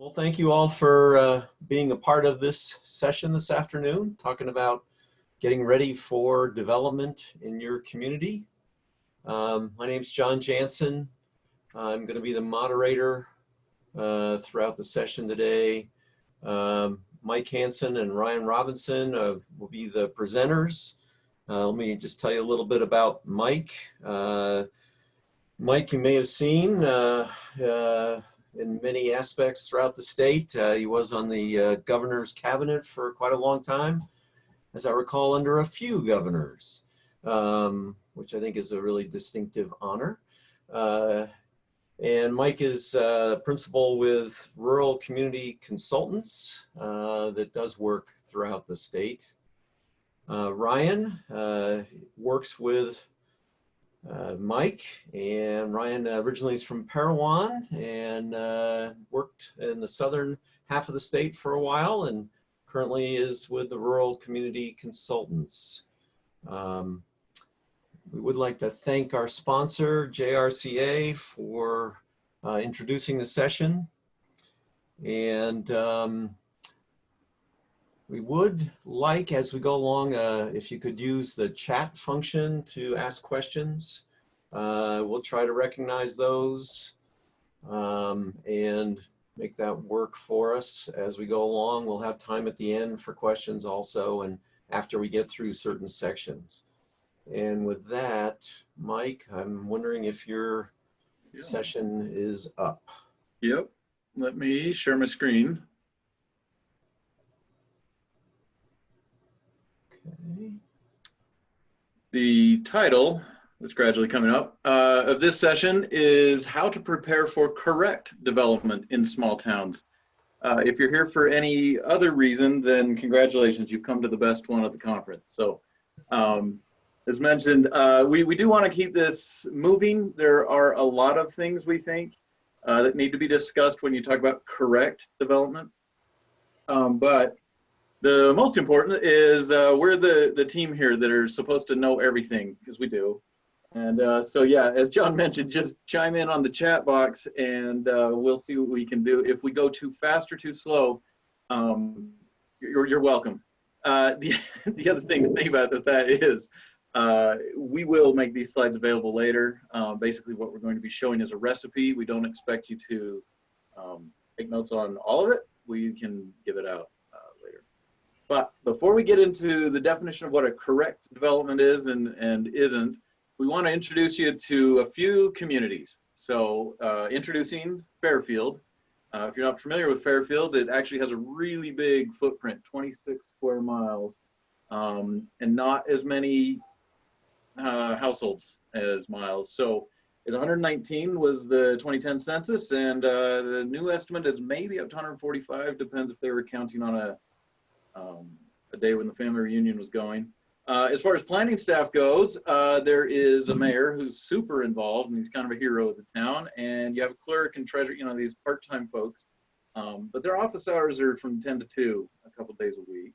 Well, thank you all for being a part of this session this afternoon, talking about getting ready for development in your community. My name's John Jansen. I'm going to be the moderator throughout the session today. Mike Hansen and Ryan Robinson will be the presenters. Let me just tell you a little bit about Mike. Mike, you may have seen in many aspects throughout the state. He was on the governor's cabinet for quite a long time, as I recall, under a few governors, which I think is a really distinctive honor. And Mike is principal with Rural Community Consultants that does work throughout the state. Ryan works with Mike, and Ryan originally is from Parowan and worked in the southern half of the state for a while and currently is with the Rural Community Consultants. We would like to thank our sponsor, JRCA, for introducing the session. And we would like, as we go along, if you could use the chat function to ask questions. We'll try to recognize those and make that work for us as we go along. We'll have time at the end for questions also, and after we get through certain sections. And with that, Mike, I'm wondering if your session is up. Yep, let me share my screen. Okay. The title that's gradually coming up of this session is How to Prepare for Correct Development in Small Towns. If you're here for any other reason, then congratulations, you've come to the best one at the conference. So as mentioned, we do want to keep this moving. There are a lot of things we think that need to be discussed when you talk about correct development. But the most important is we're the team here that are supposed to know everything, because we do. And so yeah, as John mentioned, just chime in on the chat box and we'll see what we can do. If we go too fast or too slow, you're welcome. The other thing to think about with that is we will make these slides available later. Basically what we're going to be showing is a recipe. We don't expect you to take notes on all of it. We can give it out later. But before we get into the definition of what a correct development is and isn't, we want to introduce you to a few communities. So introducing Fairfield. If you're not familiar with Fairfield, it actually has a really big footprint, 26 square miles, and not as many households as miles. So it's 119 was the 2010 census, and the new estimate is maybe up to 145, depends if they were counting on a day when the family reunion was going. As far as planning staff goes, there is a mayor who's super involved, and he's kind of a hero of the town, and you have a clerk and treasurer, you know, these part-time folks, but their office hours are from 10 to 2 a couple days a week.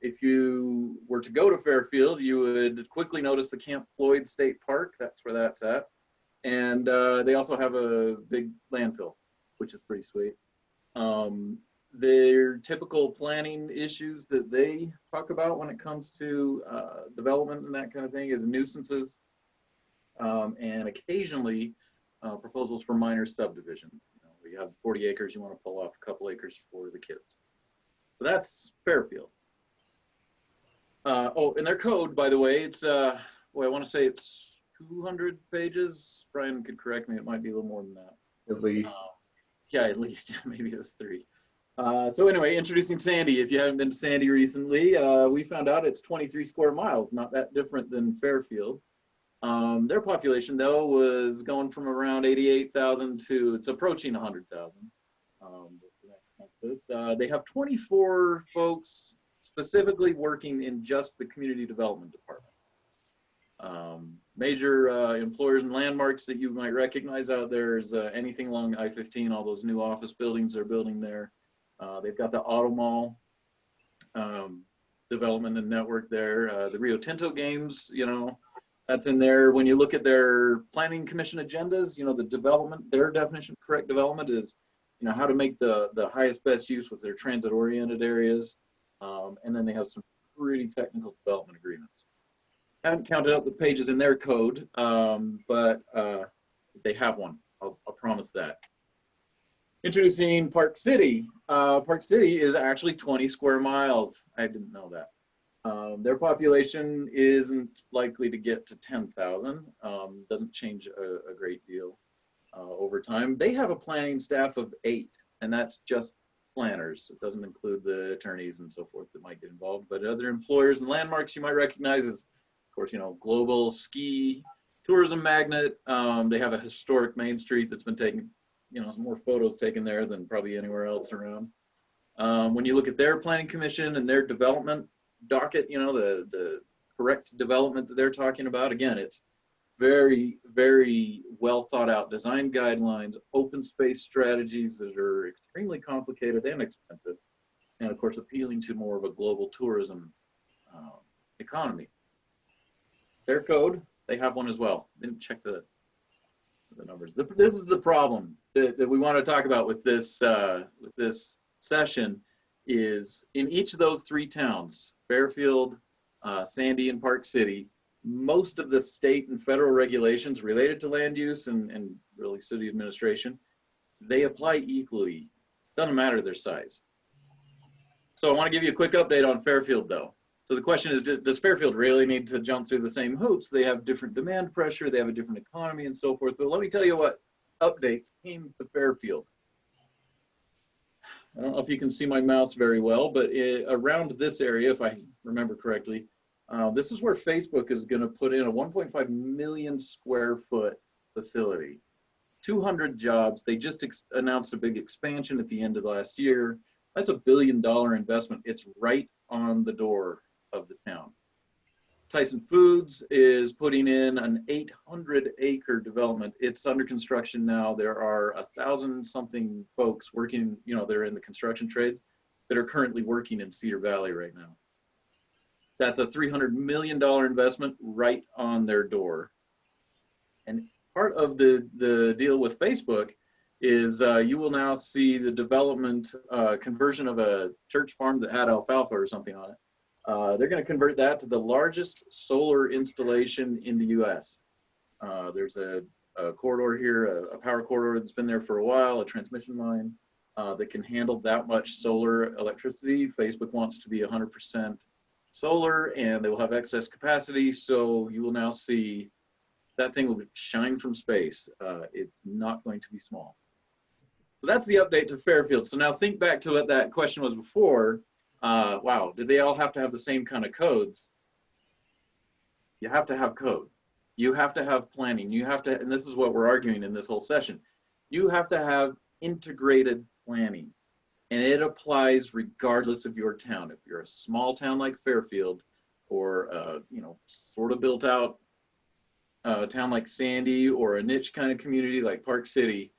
If you were to go to Fairfield, you would quickly notice the Camp Floyd State Park. That's where that's at. And they also have a big landfill, which is pretty sweet. Their typical planning issues that they talk about when it comes to development and that kind of thing is nuisances, and occasionally proposals for minor subdivisions. You know, where you have 40 acres, you want to pull off a couple acres for the kids. So that's Fairfield. Oh, and their code, by the way, it's, well, I want to say it's 200 pages. Brian could correct me, it might be a little more than that. At least. Yeah, at least, maybe it was 3. So anyway, introducing Sandy. If you haven't been to Sandy recently, we found out it's 23 square miles, not that different than Fairfield. Their population, though, was going from around 88,000 to it's approaching 100,000. They have 24 folks specifically working in just the community development department. Major employers and landmarks that you might recognize out there is anything along I-15, all those new office buildings they're building there. They've got the Auto Mall development and network there. The Rio Tinto games, you know, that's in there. When you look at their planning commission agendas, you know, the development, their definition of correct development is how to make the highest best use with their transit-oriented areas. And then they have some pretty technical development agreements. I haven't counted up the pages in their code, but they have one. I'll promise that. Introducing Park City. Park City is actually 20 square miles. I didn't know that. Their population isn't likely to get to 10,000. Doesn't change a great deal over time. They have a planning staff of 8, and that's just planners. It doesn't include the attorneys and so forth that might get involved, but other employers and landmarks you might recognize is, of course, global ski tourism magnet. They have a historic Main Street that's been taken, some more photos taken there than probably anywhere else around. When you look at their planning commission and their development docket, the correct development that they're talking about, again, it's very, very well thought out design guidelines, open space strategies that are extremely complicated and expensive, and of course appealing to more of a global tourism economy. Their code, they have one as well. Didn't check the numbers. This is the problem that we want to talk about with this session, is in each of those 3 towns, Fairfield, Sandy, and Park City, most of the state and federal regulations related to land use and really city administration, they apply equally. Doesn't matter their size. So I want to give you a quick update on Fairfield though. So the question is, does Fairfield really need to jump through the same hoops? They have different demand pressure, they have a different economy and so forth. But let me tell you what updates came to Fairfield. I don't know if you can see my mouse very well, but around this area, if I remember correctly, this is where Facebook is going to put in a 1.5 million square foot facility, 200 jobs. They just announced a big expansion at the end of last year. That's $1 billion investment. It's right on the door of the town. Tyson Foods is putting in an 800-acre development. It's under construction now. There are 1,000-something folks working, they're in the construction trades that are currently working in Cedar Valley right now. That's a $300 million investment right on their door. And part of the deal with Facebook is you will now see the development conversion of a church farm that had alfalfa or something on it. They're going to convert that to the largest solar installation in the U.S. There's a corridor here, a power corridor that's been there for a while, a transmission line that can handle that much solar electricity. Facebook wants to be 100% solar, and they will have excess capacity. So you will now see that thing will shine from space. It's not going to be small. So that's the update to Fairfield. So now think back to what that question was before. Wow, did they all have to have the same kind of codes? You have to have code. You have to have planning. You have to, and this is what we're arguing in this whole session, you have to have integrated planning. And it applies regardless of your town. If you're a small town like Fairfield, or sort of built out town like Sandy, or a niche kind of community like Park City,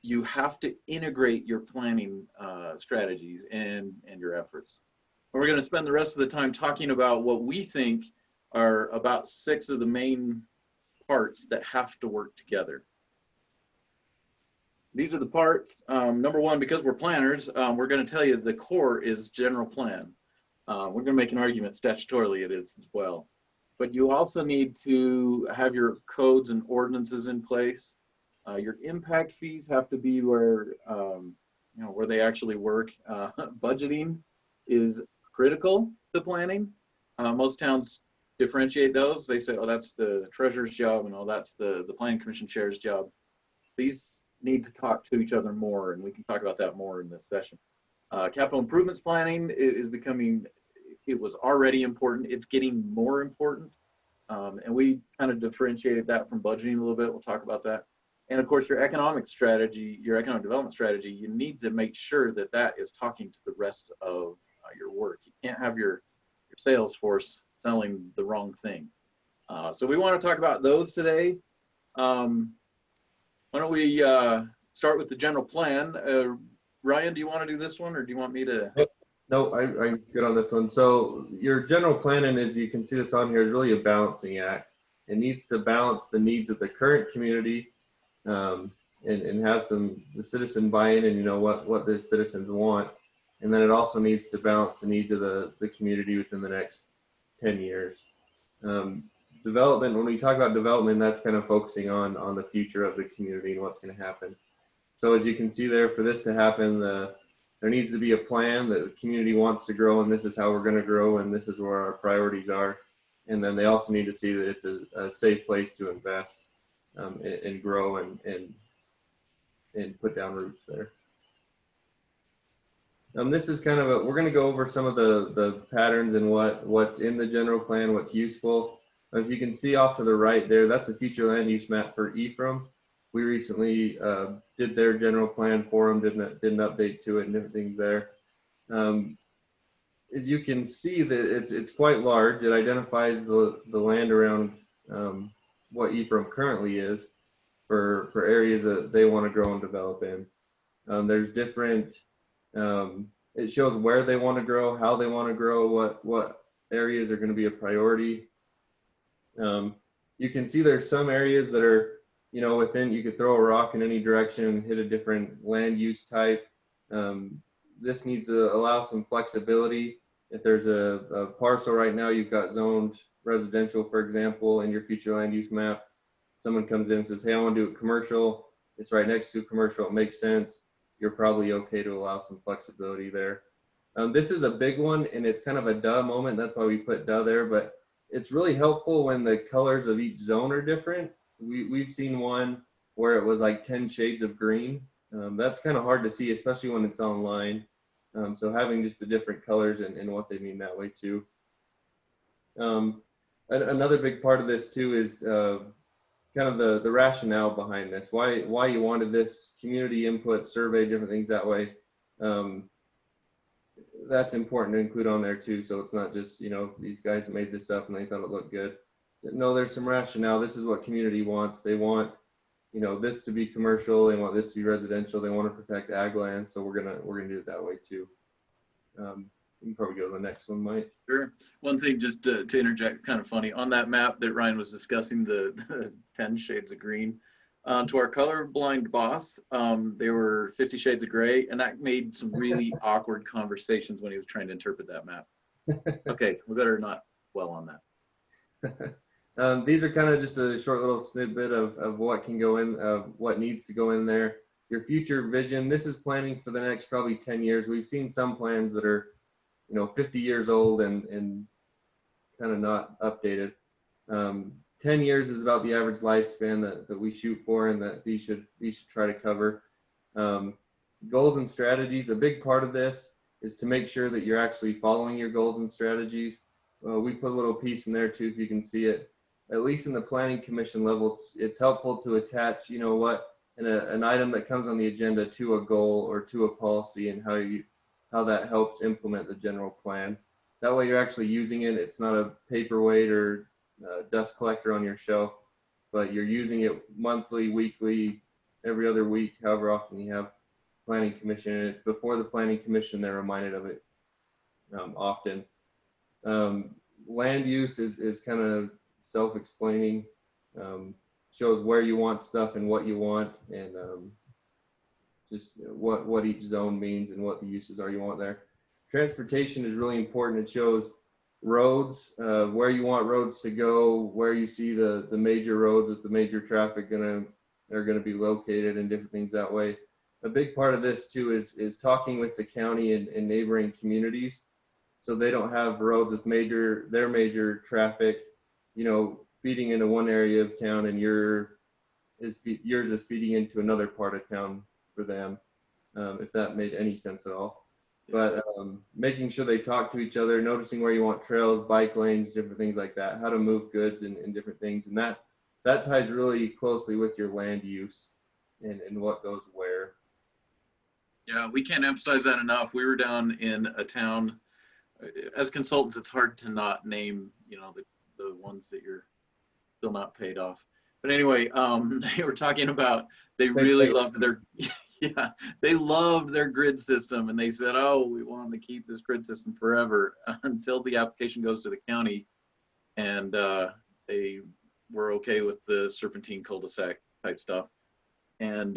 you have to integrate your planning strategies and your efforts. And we're going to spend the rest of the time talking about what we think are about 6 of the main parts that have to work together. These are the parts. Number 1, because we're planners, we're going to tell you the core is general plan. We're going to make an argument statutorily it is as well. But you also need to have your codes and ordinances in place. Your impact fees have to be where where they actually work. Budgeting is critical to planning. Most towns differentiate those. They say, oh, that's the treasurer's job, and oh, that's the planning commission chair's job. These need to talk to each other more, and we can talk about that more in this session. Capital improvements planning is becoming, it was already important, it's getting more important. And we kind of differentiated that from budgeting a little bit. We'll talk about that. And of course, your economic strategy, your economic development strategy, you need to make sure that that is talking to the rest of your work. You can't have your sales force selling the wrong thing. So we want to talk about those today. Why don't we start with the general plan? Ryan, do you want to do this one, or do you want me to? No, I'm good on this one. So your general planning, as you can see this on here, is really a balancing act. It needs to balance the needs of the current community and have the citizen buy-in and, you know, what the citizens want. And then it also needs to balance the needs of the community within the next 10 years. Development, when we talk about development, that's kind of focusing on the future of the community and what's going to happen. So as you can see there, for this to happen, there needs to be a plan that the community wants to grow, and this is how we're going to grow, and this is where our priorities are. And then they also need to see that it's a safe place to invest and grow and put down roots there. This is kind of we're going to go over some of the patterns and what's in the general plan, what's useful. If you can see off to the right there, that's a future land use map for Ephraim. We recently did their general plan for them, did an update to it and different things there. As you can see, that it's quite large. It identifies the land around what Ephraim currently is for areas that they want to grow and develop in. There's different, it shows where they want to grow, how they want to grow, what areas are going to be a priority. You can see there's some areas that are, you know, within, you could throw a rock in any direction and hit a different land use type. This needs to allow some flexibility. If there's a parcel right now, you've got zoned residential, for example, in your future land use map, someone comes in and says, hey, I want to do it commercial. It's right next to commercial. It makes sense. You're probably okay to allow some flexibility there. This is a big one, and it's kind of a duh moment. That's why we put duh there, but it's really helpful when the colors of each zone are different. We've seen one where it was like 10 shades of green. That's kind of hard to see, especially when it's online. So having just the different colors and what they mean that way too. Another big part of this too is kind of the rationale behind this, why you wanted this community input, survey, different things that way. That's important to include on there too. So it's not just, you know, these guys made this up and they thought it looked good. No, there's some rationale. This is what community wants. They want, you know, this to be commercial. They want this to be residential. They want to protect ag land. So we're gonna do it that way too. You can probably go to the next one, Mike. Sure. One thing just to interject, kind of funny, on that map that Ryan was discussing, the 10 shades of green, to our colorblind boss, there were 50 shades of gray, and that made some really awkward conversations when he was trying to interpret that map. Okay, we better not dwell on that. These are kind of just a short little snippet of what can go in, of what needs to go in there. Your future vision, this is planning for the next probably 10 years. We've seen some plans that are, you know, 50 years old and kind of not updated. 10 years is about the average lifespan that we shoot for and that these should try to cover. Goals and strategies, a big part of this is to make sure that you're actually following your goals and strategies. We put a little piece in there too, if you can see it. At least in the planning commission level, it's helpful to attach, you know what, an item that comes on the agenda to a goal or to a policy and how that helps implement the general plan. That way you're actually using it. It's not a paperweight or dust collector on your shelf, but you're using it monthly, weekly, every other week, however often you have planning commission. And it's before the planning commission they're reminded of it often. Land use is kind of self-explaining, shows where you want stuff and what you want, and just what each zone means and what the uses are you want there. Transportation is really important. It shows roads, where you want roads to go, where you see the major roads with the major traffic are gonna be located, and different things that way. A big part of this too is talking with the county and neighboring communities, so they don't have roads with their major traffic, you know, feeding into one area of town, and yours is feeding into another part of town for them, if that made any sense at all. But making sure they talk to each other, noticing where you want trails, bike lanes, different things like that, how to move goods and different things. And that ties really closely with your land use and what goes where. Yeah, we can't emphasize that enough. We were down in a town, as consultants, it's hard to not name, you know, the ones that you're still not paid off. But anyway, they were talking about, they really loved their, yeah, they loved their grid system. And they said, oh, we want to keep this grid system forever until the application goes to the county. And they were okay with the serpentine cul-de-sac type stuff. And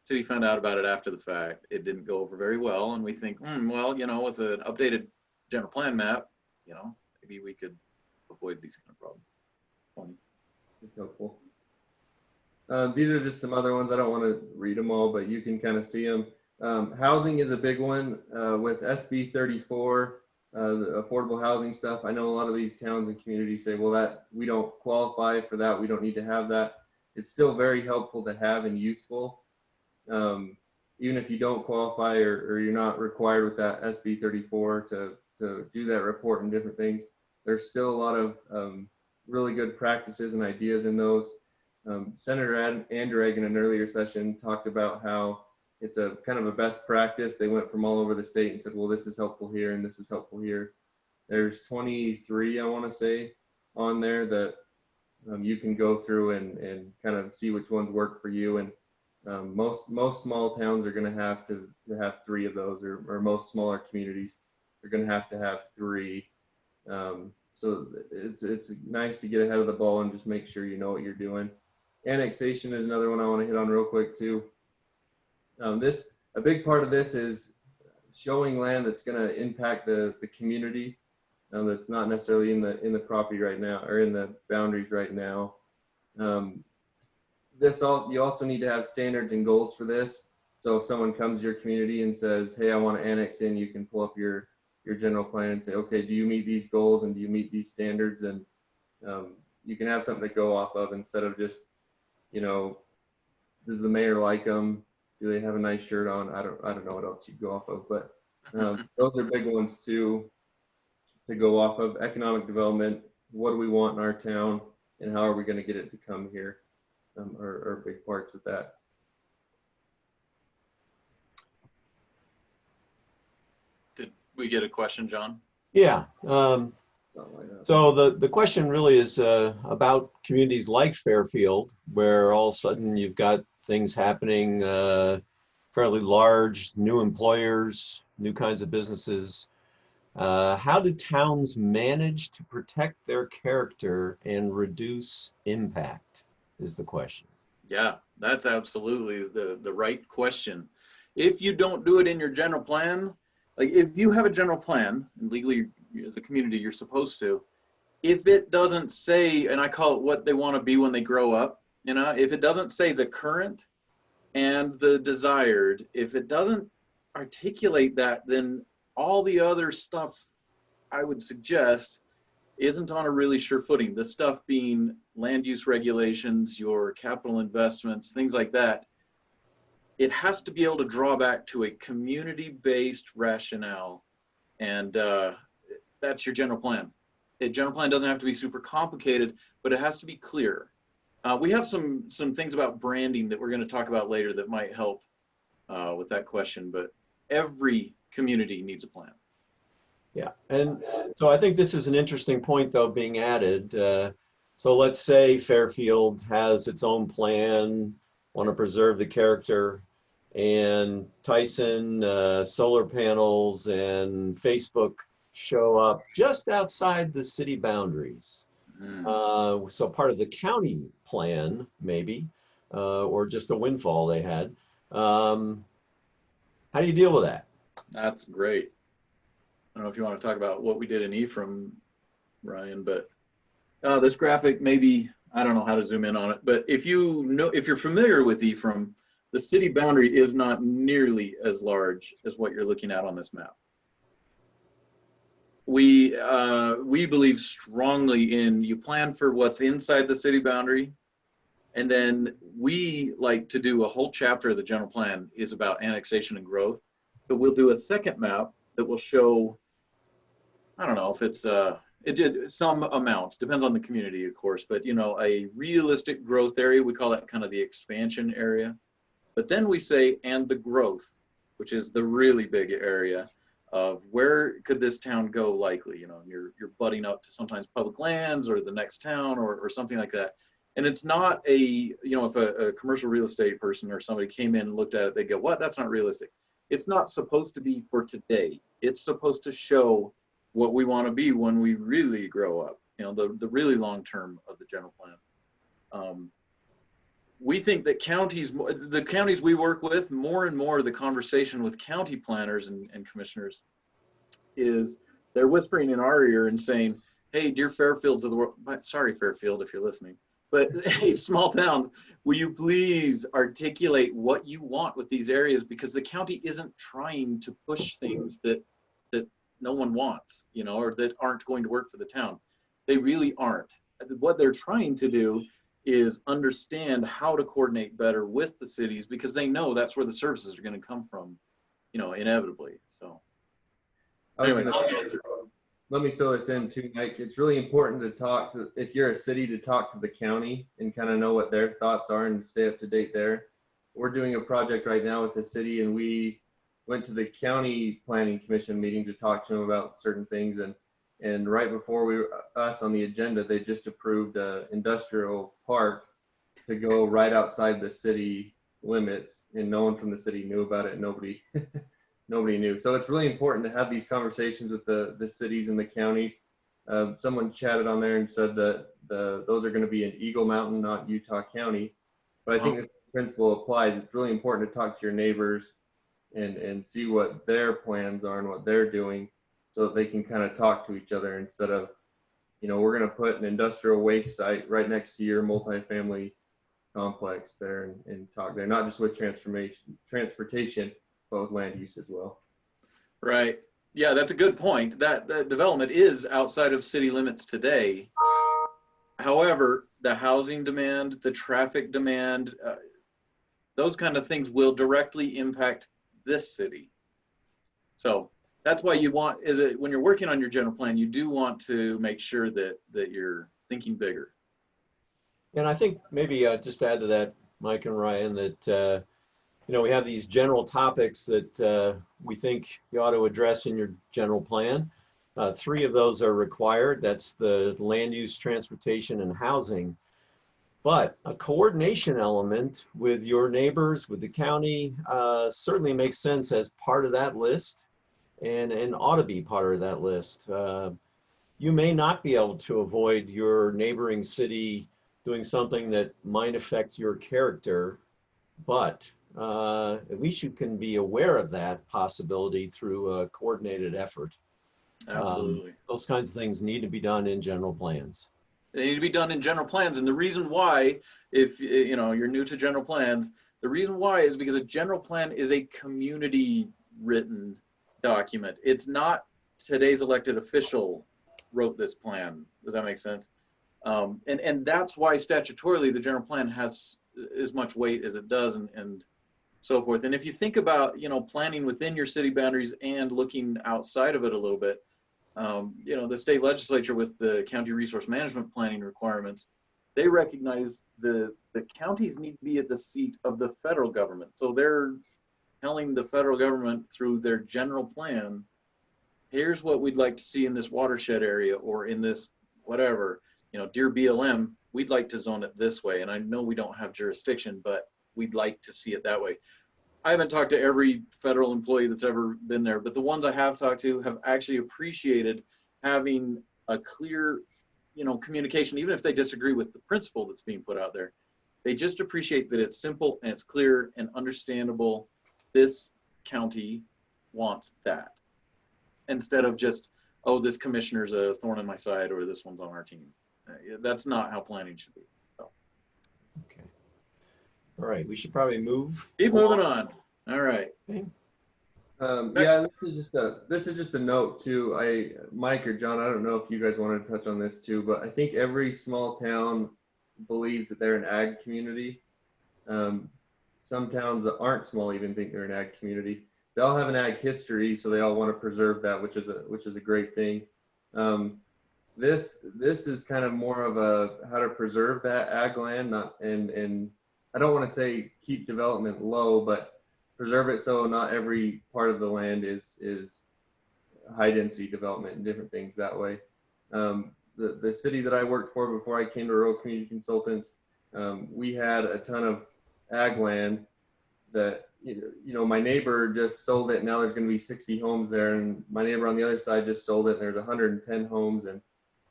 city found out about it after the fact. It didn't go over very well, and we think, well, you know, with an updated general plan map, you know, maybe we could avoid these kind of problems. Funny. It's helpful. These are just some other ones. I don't want to read them all, but you can kind of see them. Housing is a big one with SB 34, the affordable housing stuff. I know a lot of these towns and communities say, well, that we don't qualify for that. We don't need to have that. It's still very helpful to have and useful. Even if you don't qualify or you're not required with that SB 34 to do that report and different things, there's still a lot of really good practices and ideas in those. Senator Anderegg in an earlier session talked about how it's a kind of a best practice. They went from all over the state and said, well, this is helpful here and this is helpful here. There's 23, I want to say, on there that you can go through and kind of see which ones work for you. And most small towns are going to have 3 of those, or most smaller communities are going to have 3. So it's nice to get ahead of the ball and just make sure you know what you're doing. Annexation is another one I want to hit on real quick too. A big part of this is showing land that's going to impact the community, that's not necessarily in the property right now or in the boundaries right now. You also need to have standards and goals for this. So if someone comes to your community and says, hey, I want to annex in, you can pull up your general plan and say, okay, do you meet these goals and do you meet these standards? And you can have something to go off of instead of just, you know, does the mayor like them? Do they have a nice shirt on? I don't know what else you go off of, but those are big ones too to go off of. Economic development, what do we want in our town and how are we going to get it to come here, are big parts with that. Did we get a question, John? Yeah. Something like that. So the question really is about communities like Fairfield, where all of a sudden you've got things happening, fairly large, new employers, new kinds of businesses. How do towns manage to protect their character and reduce impact is the question. Yeah, that's absolutely the right question. If you don't do it in your general plan, like if you have a general plan, and legally as a community you're supposed to, if it doesn't say, and I call it what they want to be when they grow up, you know, if it doesn't say the current and the desired, if it doesn't articulate that, then all the other stuff I would suggest isn't on a really sure footing. The stuff being land use regulations, your capital investments, things like that. It has to be able to draw back to a community-based rationale, and that's your general plan. A general plan doesn't have to be super complicated, but it has to be clear. We have some things about branding that we're going to talk about later that might help with that question, but every community needs a plan. Yeah, and so I think this is an interesting point though being added. So let's say Fairfield has its own plan, want to preserve the character, and Tyson solar panels and Facebook show up just outside the city boundaries. So part of the county plan, maybe, or just a windfall they had. How do you deal with that? That's great. I don't know if you want to talk about what we did in Ephraim, Ryan, but this graphic, maybe, I don't know how to zoom in on it, but if you're familiar with Ephraim, the city boundary is not nearly as large as what you're looking at on this map. We believe strongly in you plan for what's inside the city boundary, and then we like to do a whole chapter of the general plan is about annexation and growth, but we'll do a second map that will show, I don't know if it's some amount, depends on the community of course, but you know, a realistic growth area, we call that kind of the expansion area. But then we say, and the growth, which is the really big area of where could this town go likely, you know, you're butting up to sometimes public lands or the next town or something like that. And it's not a, you know, if a commercial real estate person or somebody came in and looked at it, they go, what, that's not realistic. It's not supposed to be for today. It's supposed to show what we want to be when we really grow up, you know, the really long term of the general plan. we think that the counties we work with, more and more the conversation with county planners and commissioners is they're whispering in our ear and saying, hey, dear Fairfields of the world, sorry, Fairfield, if you're listening, but hey, small towns, will you please articulate what you want with these areas? Because the county isn't trying to push things that no one wants, you know, or that aren't going to work for the town. They really aren't. What they're trying to do is understand how to coordinate better with the cities, because they know that's where the services are going to come from, you know, inevitably. So anyway, let me throw this in too, Mike. It's really important to talk to, if you're a city, to talk to the county and kind of know what their thoughts are and stay up to date there. We're doing a project right now with the city, and we went to the county planning commission meeting to talk to them about certain things. And right before us on the agenda, they just approved an industrial park to go right outside the city limits, and no one from the city knew about it. Nobody knew. So it's really important to have these conversations with the cities and the counties. Someone chatted on there and said that those are going to be in Eagle Mountain, not Utah County. But I think this principle applies. It's really important to talk to your neighbors and see what their plans are and what they're doing, so that they can kind of talk to each other, instead of, you know, we're going to put an industrial waste site right next to your multifamily complex there, and talk there, not just with transportation, but with land use as well. right. Yeah, that's a good point. That development is outside of city limits today. However, the housing demand, the traffic demand, those kind of things will directly impact this city. So that's why you want, when you're working on your general plan, you do want to make sure that you're thinking bigger. And I think maybe just add to that, Mike and Ryan, that you know, we have these general topics that we think you ought to address in your general plan. 3 of those are required. That's the land use, transportation, and housing. But a coordination element with your neighbors, with the county, certainly makes sense as part of that list, and ought to be part of that list. You may not be able to avoid your neighboring city doing something that might affect your character, but at least you can be aware of that possibility through a coordinated effort. Absolutely. Those kinds of things need to be done in general plans. They need to be done in general plans. And the reason why, if you know, you're new to general plans, the reason why is because a general plan is a community written document. It's not today's elected official wrote this plan. Does that make sense? And that's why statutorily the general plan has as much weight as it does, and so forth. And if you think about, you know, planning within your city boundaries and looking outside of it a little bit, you know, the state legislature with the county resource management planning requirements, they recognize the counties need to be at the seat of the federal government. So they're telling the federal government through their general plan, here's what we'd like to see in this watershed area, or in this whatever, you know, dear BLM, we'd like to zone it this way. And I know we don't have jurisdiction, but we'd like to see it that way. I haven't talked to every federal employee that's ever been there, but the ones I have talked to have actually appreciated having a clear, you know, communication, even if they disagree with the principle that's being put out there. They just appreciate that it's simple and it's clear and understandable. This county wants that, instead of just, oh, this commissioner's a thorn in my side, or this one's on our team. That's not how planning should be. So. Okay. All right, we should probably keep moving on. All right. Okay. Yeah, this is just a note too. Mike or John, I don't know if you guys wanted to touch on this too, but I think every small town believes that they're an ag community. Some towns that aren't small even think they're an ag community. They all have an ag history, so they all want to preserve that, which is a great thing. This is kind of more of a how to preserve that ag land, and I don't want to say keep development low, but preserve it so not every part of the land is high density development and different things that way. The city that I worked for before I came to Rural Community Consultants, we had a ton of ag land that, you know, my neighbor just sold it. Now there's going to be 60 homes there, and my neighbor on the other side just sold it, and there's 110 homes. And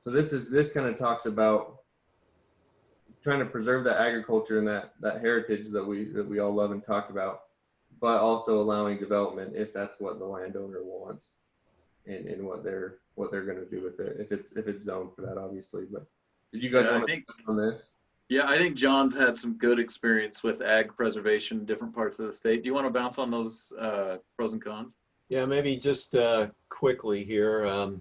so this kind of talks about trying to preserve that agriculture and that heritage that we all love and talk about, but also allowing development if that's what the landowner wants and what they're going to do with it, if it's zoned for that, obviously. But did you guys Yeah, want to touch on this? Yeah, I think John's had some good experience with ag preservation in different parts of the state. Do you want to bounce on those pros and cons? Yeah, maybe just quickly here.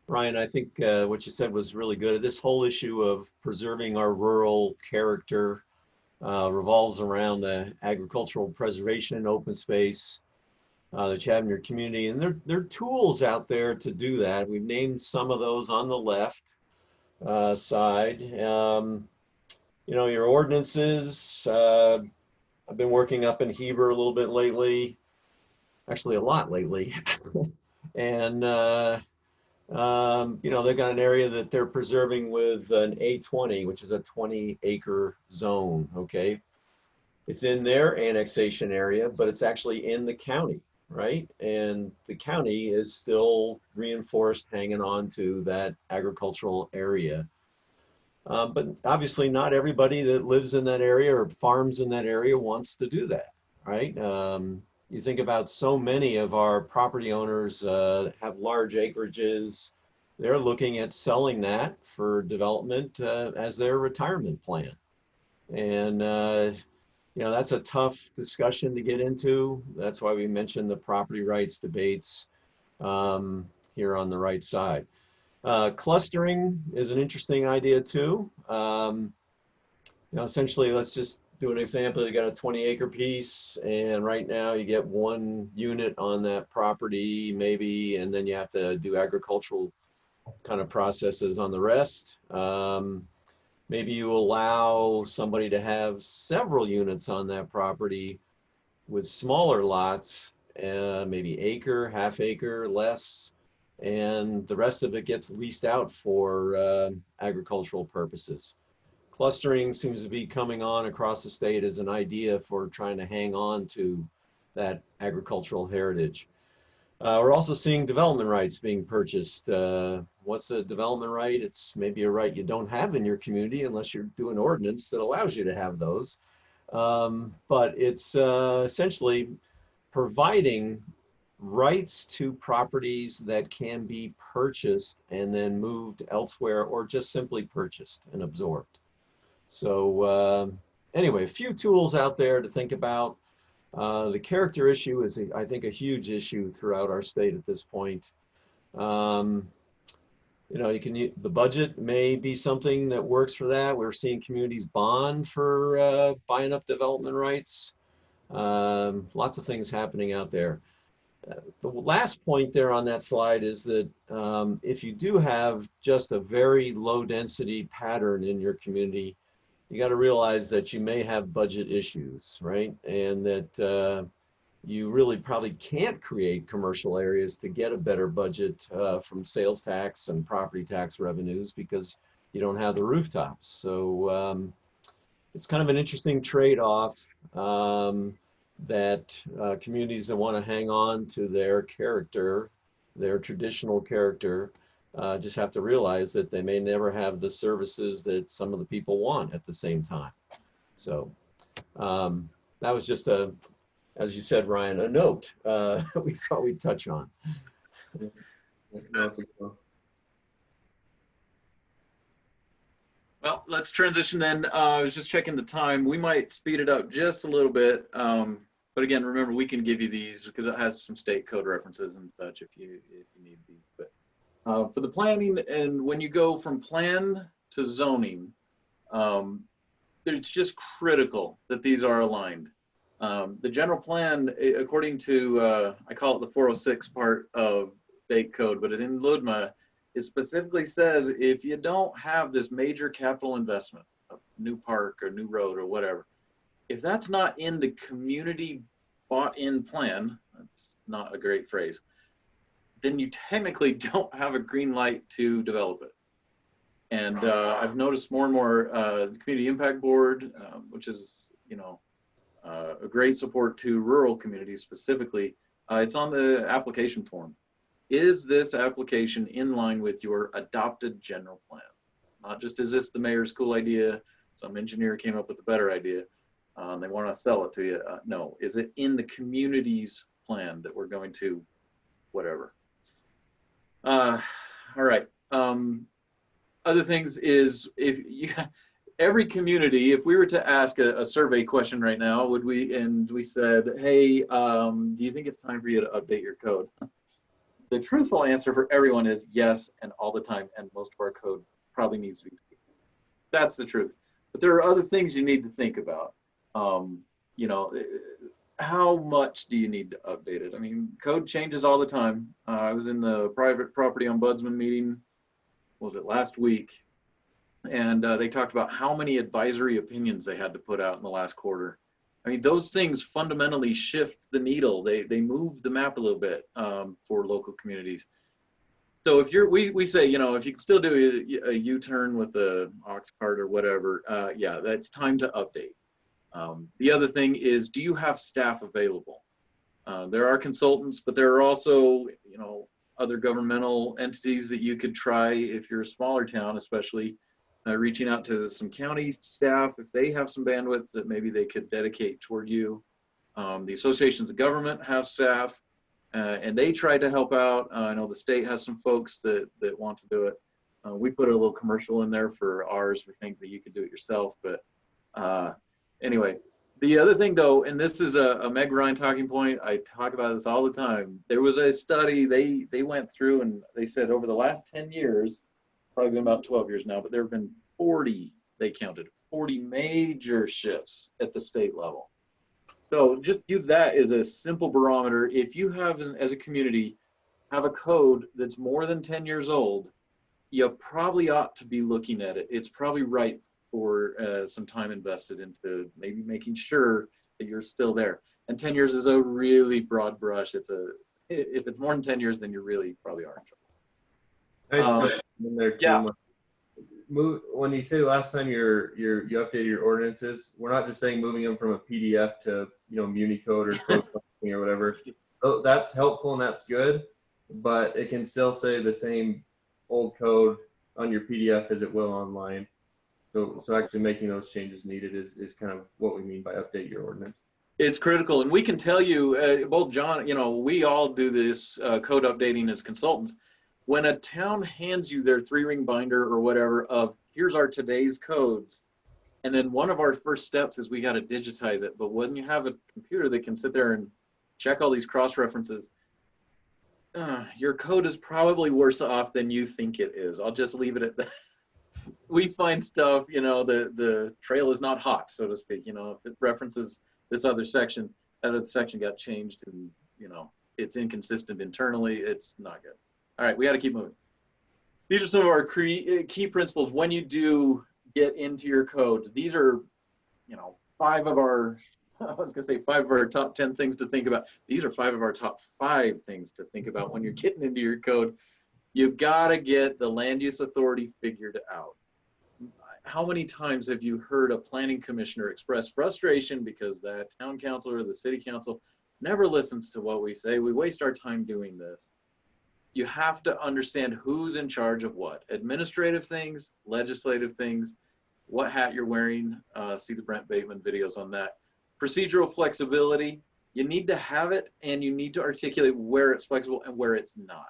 Ryan, I think what you said was really good. This whole issue of preserving our rural character revolves around the agricultural preservation, open space that you have in your community. And there are tools out there to do that. We've named some of those on the left side. You know, your ordinances. I've been working up in Heber a little bit lately, actually a lot lately. And you know, they've got an area that they're preserving with an A20, which is a 20-acre zone, okay? It's in their annexation area, but it's actually in the county, right? And the county is still reinforced hanging on to that agricultural area. But obviously not everybody that lives in that area or farms in that area wants to do that, right? You think about so many of our property owners have large acreages. They're looking at selling that for development as their retirement plan. And, you know, that's a tough discussion to get into. That's why we mentioned the property rights debates here on the right side. Clustering is an interesting idea too. You know, essentially, let's just do an example. You got a 20-acre piece, and right now you get one unit on that property, maybe, and then you have to do agricultural kind of processes on the rest. Maybe you allow somebody to have several units on that property with smaller lots, maybe acre, half acre, less, and the rest of it gets leased out for agricultural purposes. Clustering seems to be coming on across the state as an idea for trying to hang on to that agricultural heritage. We're also seeing development rights being purchased. What's a development right? It's maybe a right you don't have in your community unless you're doing an ordinance that allows you to have those. But it's essentially providing rights to properties that can be purchased and then moved elsewhere or just simply purchased and absorbed. So anyway, a few tools out there to think about. The character issue is, I think, a huge issue throughout our state at this point. You know, the budget may be something that works for that. We're seeing communities bond for buying up development rights. Lots of things happening out there. The last point there on that slide is that if you do have just a very low density pattern in your community, you got to realize that you may have budget issues, right? And that you really probably can't create commercial areas to get a better budget from sales tax and property tax revenues because you don't have the rooftops. So it's kind of an interesting trade-off that communities that want to hang on to their character, their traditional character, just have to realize that they may never have the services that some of the people want at the same time. So that was just as you said, Ryan, a note we thought we'd touch on. Well, let's transition then. I was just checking the time. We might speed it up just a little bit. But again, remember, we can give you these because it has some state code references and such if you need these. But for the planning, and when you go from plan to zoning, it's just critical that these are aligned. The general plan, according to, I call it the 406 part of state code, but in LUDMA, it specifically says if you don't have this major capital investment, a new park or new road or whatever, if that's not in the community bought-in plan, that's not a great phrase, then you technically don't have a green light to develop it. And I've noticed more and more the Community Impact Board, which is, you know, a great support to rural communities specifically, it's on the application form. Is this application in line with your adopted general plan? Not just, is this the mayor's cool idea? some engineer came up with a better idea. They want to sell it to you. No, is it in the community's plan that we're going to whatever? All right. Other things is every community, if we were to ask a survey question right now, we said, hey, do you think it's time for you to update your code? The truthful answer for everyone is yes, and all the time, and most of our code probably needs to be tweaked. That's the truth. But there are other things you need to think about. You know, how much do you need to update it? I mean, code changes all the time. I was in the private property ombudsman meeting, what was it, last week? And they talked about how many advisory opinions they had to put out in the last quarter. I mean, those things fundamentally shift the needle. They move the map a little bit for local communities. So if we say, you know, if you can still do a U-turn with a ox cart or whatever, yeah, that's time to update. The other thing is, do you have staff available? There are consultants, but there are also, you know, other governmental entities that you could try if you're a smaller town, especially reaching out to some county staff if they have some bandwidth that maybe they could dedicate toward you. The associations of government have staff and they try to help out. I know the state has some folks that want to do it. We put a little commercial in there for ours. We think that you could do it yourself, but anyway. The other thing though, and this is a Meg Ryan talking point, I talk about this all the time. There was a study they went through and they said over the last 10 years, probably been about 12 years now, but there have been 40, they counted, 40 major shifts at the state level. So just use that as a simple barometer. If you have, as a community, have a code that's more than 10 years old, you probably ought to be looking at it. It's probably right for some time invested into maybe making sure that you're still there. And 10 years is a really broad brush. If it's more than 10 years, then you really probably are in trouble. In there too, yeah. When you say last time you updated your ordinances, we're not just saying moving them from a PDF to, you know, Municode or code or whatever. So that's helpful and that's good, but it can still say the same old code on your PDF as it will online. So actually making those changes needed is kind of what we mean by update your ordinance. It's critical, and we can tell you, both John, you know, we all do this code updating as consultants. When a town hands you their 3-ring binder or whatever of here's our today's codes, and then one of our first steps is we got to digitize it. But when you have a computer that can sit there and check all these cross references, your code is probably worse off than you think it is. I'll just leave it at that. We find stuff, you know, the trail is not hot, so to speak. You know, if it references this other section, that other section got changed and, you know, it's inconsistent internally, it's not good. All right, we got to keep moving. These are some of our key principles when you do get into your code. These are, you know, 5 of our, I was going to say 5 of our top 10 things to think about. These are 5 of our top 5 things to think about when you're getting into your code. You've got to get the land use authority figured out. How many times have you heard a planning commissioner express frustration because that town council or the city council never listens to what we say? We waste our time doing this. You have to understand who's in charge of what. Administrative things, legislative things, what hat you're wearing. See the Brent Bateman videos on that. Procedural flexibility, you need to have it and you need to articulate where it's flexible and where it's not.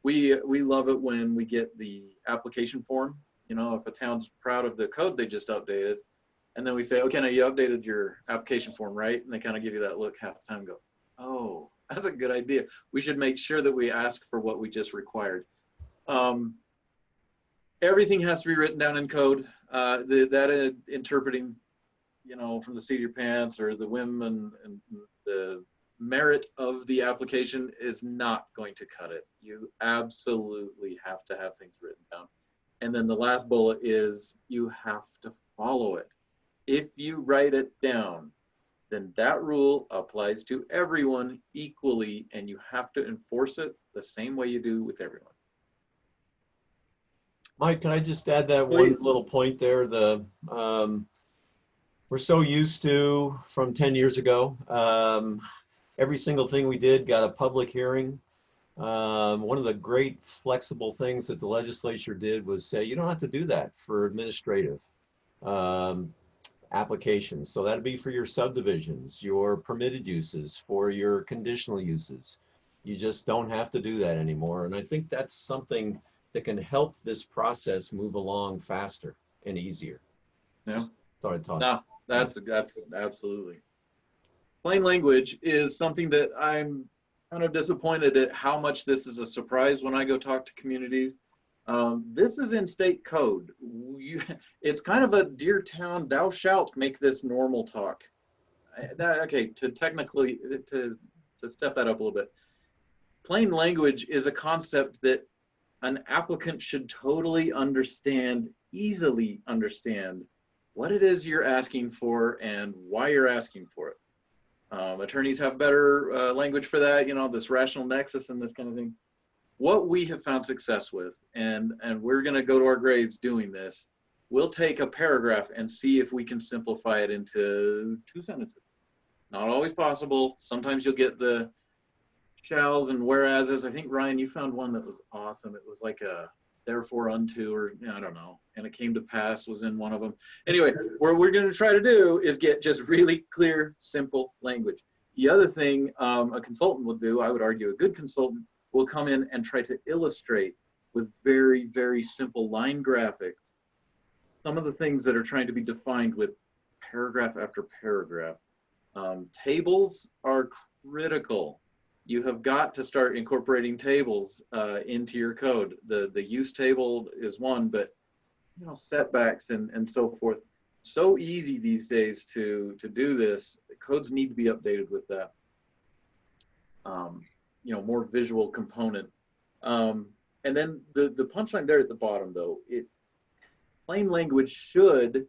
We love it when we get the application form. You know, if a town's proud of the code they just updated, and then we say, okay, now you updated your application form, right? And they kind of give you that look half the time and go, oh, that's a good idea. We should make sure that we ask for what we just required. Everything has to be written down in code. Interpreting, you know, from the seat of your pants or the whim and the merit of the application is not going to cut it. You absolutely have to have things written down. And then the last bullet is you have to follow it. If you write it down, then that rule applies to everyone equally, and you have to enforce it the same way you do with everyone. Mike, can I just add that Please. one little point there? We're so used to, from 10 years ago, every single thing we did got a public hearing. One of the great flexible things that the legislature did was say, you don't have to do that for administrative. applications. So that'd be for your subdivisions, your permitted uses, for your conditional uses. You just don't have to do that anymore. And I think that's something that can help this process move along faster and easier. Yeah. Just thought I'd toss. No, that's absolutely. Plain language is something that I'm kind of disappointed at how much this is a surprise when I go talk to communities. This is in state code. It's kind of a dear town, thou shalt make this normal talk. Okay, to step that up a little bit. Plain language is a concept that an applicant should totally understand, easily understand what it is you're asking for and why you're asking for it. Attorneys have better language for that, you know, this rational nexus and this kind of thing. What we have found success with, and we're going to go to our graves doing this, we'll take a paragraph and see if we can simplify it into 2 sentences. Not always possible. Sometimes you'll get the shalls and whereases. I think, Ryan, you found one that was awesome. It was like a therefore unto, or I don't know, and it came to pass was in one of them. Anyway, what we're going to try to do is get just really clear, simple language. The other thing a consultant will do, I would argue a good consultant, will come in and try to illustrate with very, very simple line graphics some of the things that are trying to be defined with paragraph after paragraph. Tables are critical. You have got to start incorporating tables into your code. The use table is one, but you know, setbacks and so forth. So easy these days to do this. The codes need to be updated with that. You know, more visual component. And then the punchline there at the bottom, though, plain language should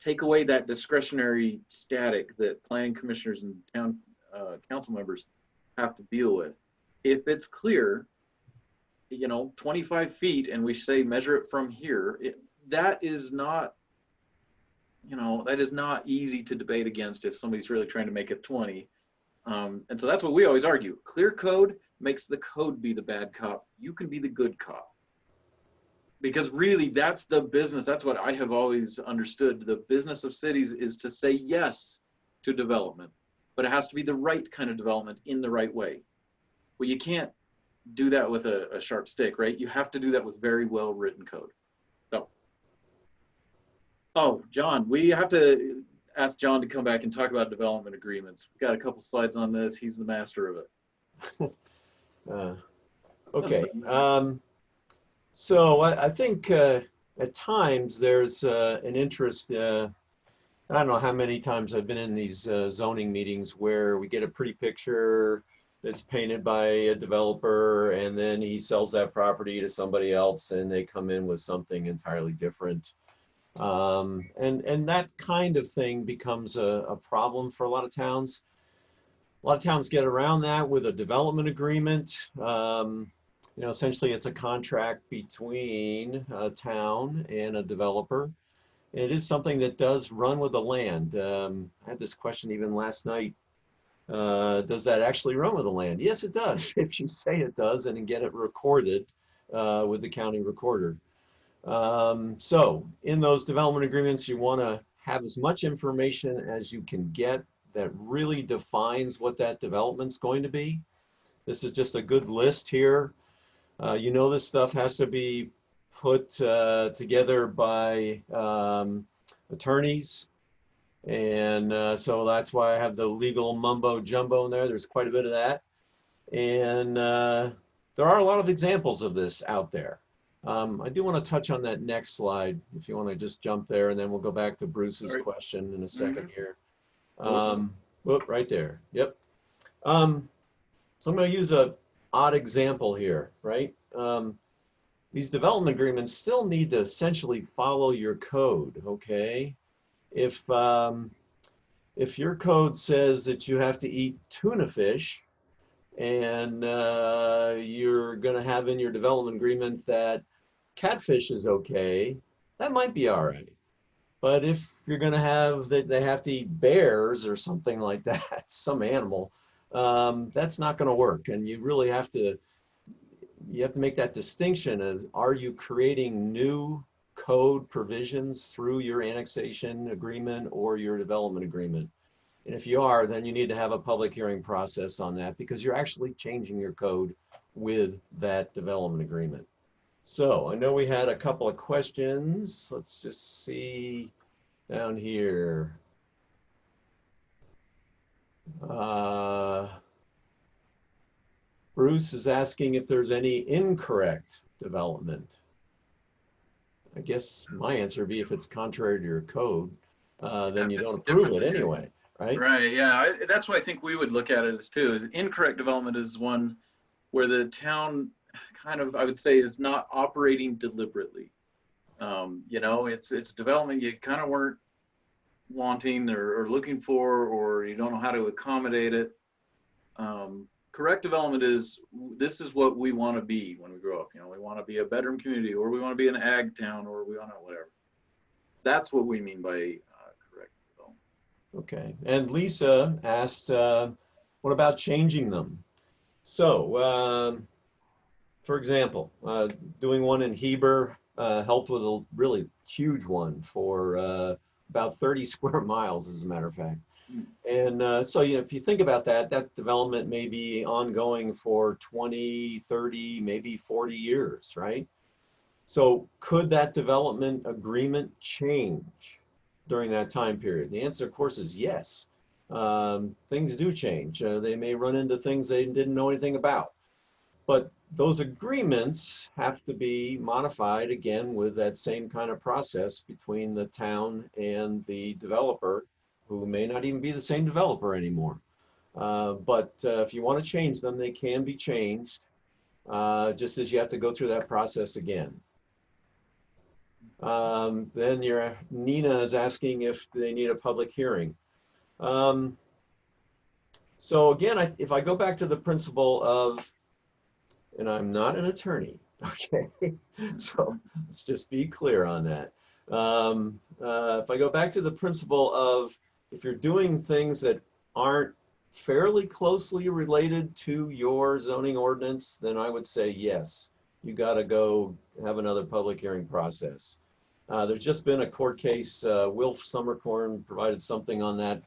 take away that discretionary static that planning commissioners and town council members have to deal with. If it's clear, you know, 25 feet, and we say measure it from here, that is not, you know, that is not easy to debate against if somebody's really trying to make it 20. And so that's what we always argue. Clear code makes the code be the bad cop. You can be the good cop. Because really, that's the business. That's what I have always understood. The business of cities is to say yes to development, but it has to be the right kind of development in the right way. Well, you can't do that with a sharp stick, right? You have to do that with very well written code. So, oh, John, we have to ask John to come back and talk about development agreements. We've got a couple slides on this. He's the master of it. Okay. So I think at times there's an interest. I don't know how many times I've been in these zoning meetings where we get a pretty picture that's painted by a developer, and then he sells that property to somebody else, and they come in with something entirely different. And that kind of thing becomes a problem for a lot of towns. A lot of towns get around that with a development agreement. You know, essentially it's a contract between a town and a developer. And it is something that does run with the land. I had this question even last night. Does that actually run with the land? Yes, it does. If you say it does and get it recorded with the county recorder. So in those development agreements, you want to have as much information as you can get that really defines what that development's going to be. This is just a good list here. You know, this stuff has to be put together by attorneys. And so that's why I have the legal mumbo jumbo in there. There's quite a bit of that. And there are a lot of examples of this out there. I do want to touch on that next slide, if you want to just jump there, and then we'll go back to Bruce's question in a second here. Whoop, right there. Yep. So I'm going to use a odd example here, right? These development agreements still need to essentially follow your code, okay? If your code says that you have to eat tuna fish, and you're going to have in your development agreement that catfish is okay, that might be all right. But if you're going to have that they have to eat bears or something like that, some animal, that's not going to work. And you really have to make that distinction as, are you creating new code provisions through your annexation agreement or your development agreement? And if you are, then you need to have a public hearing process on that because you're actually changing your code with that development agreement. So I know we had a couple of questions. Let's just see down here. Bruce is asking if there's any incorrect development. I guess my answer would be if it's contrary to your code, then you don't approve it anyway, right? Right, yeah, that's what I think we would look at it as too, is incorrect development is one where the town kind of, I would say, is not operating deliberately. You know, it's development you kind of weren't wanting or looking for, or you don't know how to accommodate it. Correct development is, this is what we want to be when we grow up. You know, we want to be a bedroom community, or we want to be an ag town, or we want to whatever. That's what we mean by correct development. Okay, and Lisa asked, what about changing them? So, for example, doing one in Heber helped with a really huge one for about 30 square miles, as a matter of fact. And so, you know, if you think about that, that development may be ongoing for 20, 30, maybe 40 years, right? So could that development agreement change during that time period? The answer, of course, is yes. Things do change. They may run into things they didn't know anything about. But those agreements have to be modified again with that same kind of process between the town and the developer, who may not even be the same developer anymore. But if you want to change them, they can be changed, just as you have to go through that process again. Then Nina is asking if they need a public hearing. So again, if I go back to the principle of, and I'm not an attorney, okay? So let's just be clear on that. If I go back to the principle of, if you're doing things that aren't fairly closely related to your zoning ordinance, then I would say yes, you gotta go have another public hearing process. There's just been a court case, Wilf Summercorn provided something on that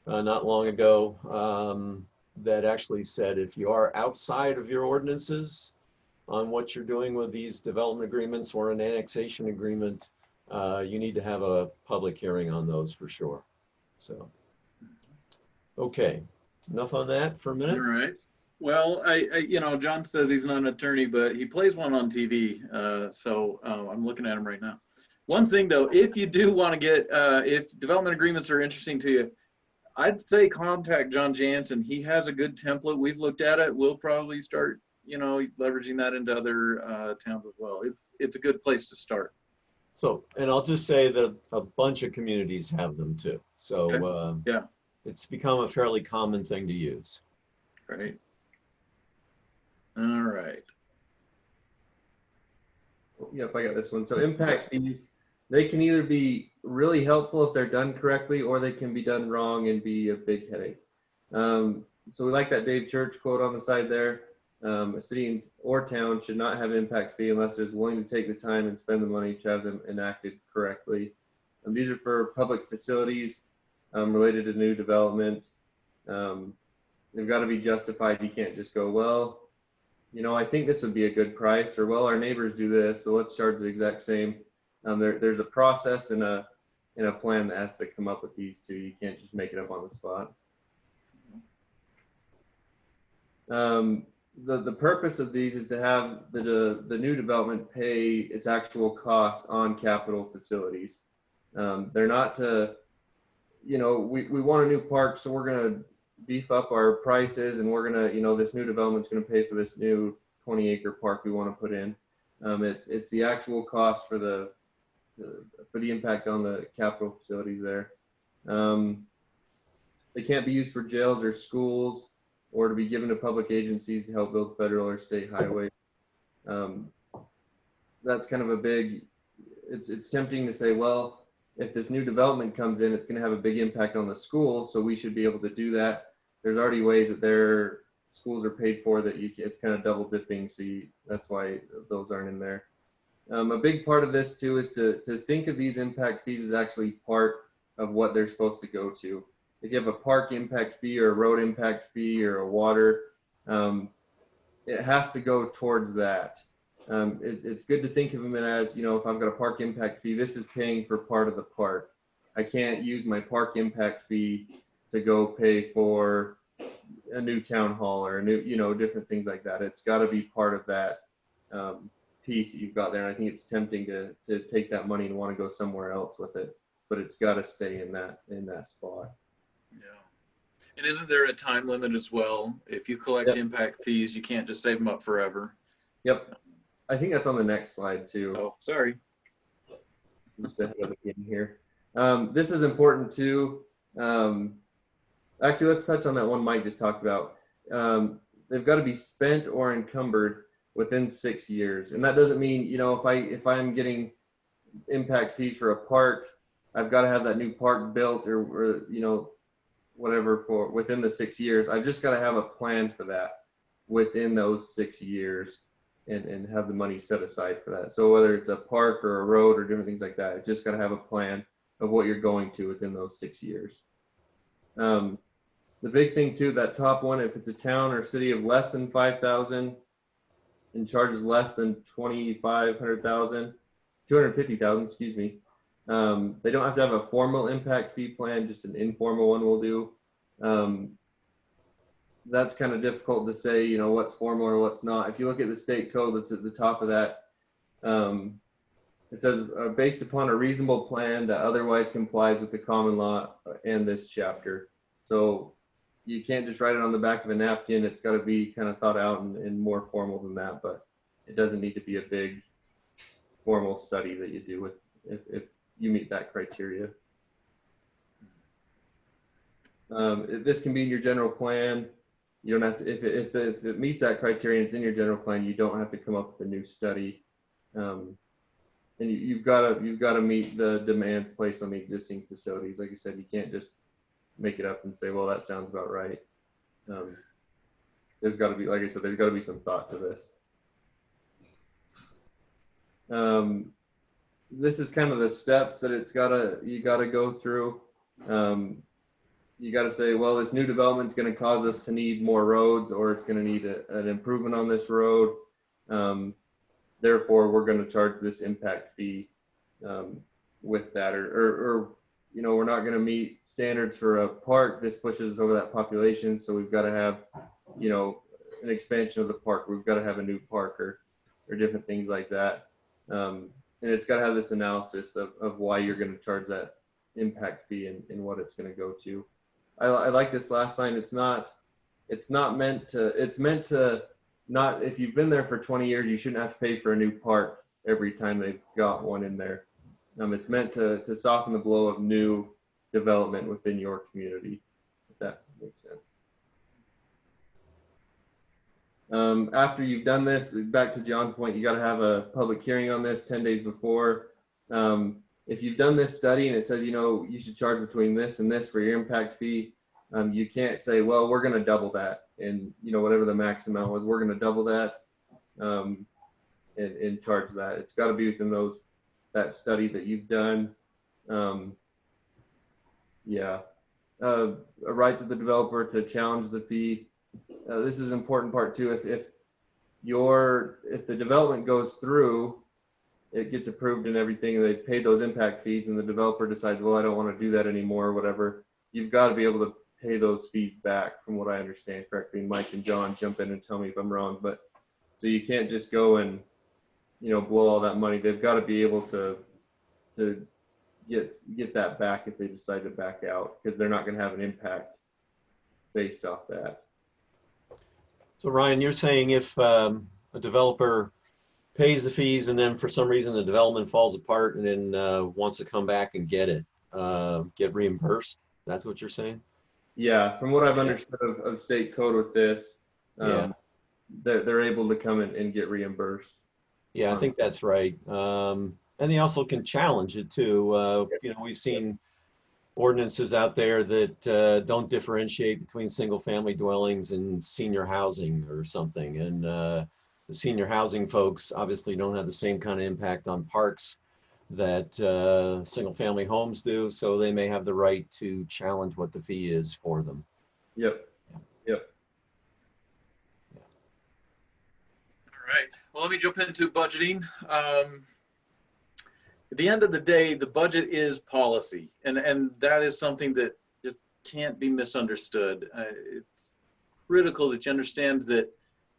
not long ago, that actually said if you are outside of your ordinances on what you're doing with these development agreements or an annexation agreement, you need to have a public hearing on those for sure. So, okay, enough on that for a minute. All right. Well, you know, John says he's not an attorney, but he plays one on TV. So I'm looking at him right now. One thing though, if you do want to get, if development agreements are interesting to you, I'd say contact John Jansen. He has a good template. We've looked at it. We'll probably start, you know, leveraging that into other towns as well. It's a good place to start. So, and I'll just say that a bunch of communities have them too. So Okay. Yeah, it's become a fairly common thing to use. right. All right. Yep, I got this one. So impact fees, they can either be really helpful if they're done correctly, or they can be done wrong and be a big headache. So we like that Dave Church quote on the side there. A city or town should not have an impact fee unless it's willing to take the time and spend the money to have them enacted correctly. These are for public facilities related to new development. They've got to be justified. You can't just go, well, you know, I think this would be a good price, or well, our neighbors do this, so let's charge the exact same. There's a process and a plan that has to come up with these two. You can't just make it up on the spot. The purpose of these is to have the new development pay its actual cost on capital facilities. They're not to, you know, we want a new park, so we're going to beef up our prices, and we're going to, you know, this new development's going to pay for this new 20-acre park we want to put in. It's the actual cost for the impact on the capital facilities there. They can't be used for jails or schools, or to be given to public agencies to help build federal or state highways. That's kind of a big, it's tempting to say, well, if this new development comes in, it's going to have a big impact on the school, so we should be able to do that. There's already ways that their schools are paid for that it's kind of double dipping, so that's why those aren't in there. A big part of this too is to think of these impact fees as actually part of what they're supposed to go to. If you have a park impact fee or a road impact fee or a water, it has to go towards that. It's good to think of them as, you know, if I've got a park impact fee, this is paying for part of the park. I can't use my park impact fee to go pay for a new town hall or a new, you know, different things like that. It's got to be part of that piece that you've got there. And I think it's tempting to take that money and want to go somewhere else with it, but it's got to stay in that spot. Yeah. And isn't there a time limit as well? If you collect Yep. impact fees, you can't just save them up forever. Yep. I think that's on the next slide too. Oh, sorry. Just ahead of the game here. This is important too. Actually, let's touch on that one Mike just talked about. They've got to be spent or encumbered within 6 years, and that doesn't mean, you know, if I'm getting impact fees for a park, I've got to have that new park built or you know, whatever for within the 6 years. I've just got to have a plan for that within those 6 years and have the money set aside for that. So whether it's a park or a road or different things like that, you just got to have a plan of what you're going to within those 6 years. The big thing too, that top one, if it's a town or city of less than 5,000 and charges less than 250,000, excuse me. They don't have to have a formal impact fee plan, just an informal one will do. That's kind of difficult to say, you know, what's formal or what's not. If you look at the state code that's at the top of that, it says based upon a reasonable plan that otherwise complies with the common law and this chapter. So you can't just write it on the back of a napkin. It's got to be kind of thought out and more formal than that, but it doesn't need to be a big formal study that you do with if you meet that criteria. This can be in your general plan. You don't have to, if it meets that criteria and it's in your general plan, you don't have to come up with a new study. And you've got to meet the demands placed on the existing facilities. Like I said, you can't just make it up and say, well, that sounds about right. There's got to be, like I said, there's got to be some thought to this. This is kind of the steps that you got to go through. You got to say, well, this new development is going to cause us to need more roads, or it's going to need an improvement on this road. Therefore, we're going to charge this impact fee with that, or you know, we're not going to meet standards for a park. This pushes us over that population, so we've got to have, you know, an expansion of the park. We've got to have a new park or different things like that. And it's got to have this analysis of why you're going to charge that impact fee and what it's going to go to. I like this last line. It's meant to not, if you've been there for 20 years, you shouldn't have to pay for a new park every time they've got one in there. It's meant to soften the blow of new development within your community, if that makes sense. After you've done this, back to John's point, you got to have a public hearing on this 10 days before. If you've done this study and it says, you know, you should charge between this and this for your impact fee, you can't say, well, we're going to double that. And, you know, whatever the max amount was, we're going to double that and charge that. It's got to be within that study that you've done. A right to the developer to challenge the fee. This is an important part too. If the development goes through, it gets approved and everything, and they paid those impact fees, and the developer decides, well, I don't want to do that anymore or whatever, you've got to be able to pay those fees back, from what I understand correctly. Mike and John, jump in and tell me if I'm wrong, but so you can't just go and, you know, blow all that money. They've got to be able to get that back if they decide to back out, because they're not going to have an impact based off that. So Ryan, you're saying if a developer pays the fees and then for some reason the development falls apart and then wants to come back and get reimbursed, that's what you're saying? Yeah, from what I've understood of state code with this, they're able to come in and get reimbursed. Yeah, I think that's right. And they also can challenge it too. You know, we've seen ordinances out there that don't differentiate between single family dwellings and senior housing or something. And the senior housing folks obviously don't have the same kind of impact on parks that single family homes do. So they may have the right to challenge what the fee is for them. Yep. Yep. All right. Well, let me jump into budgeting. At the end of the day, the budget is policy, and that is something that just can't be misunderstood. It's critical that you understand that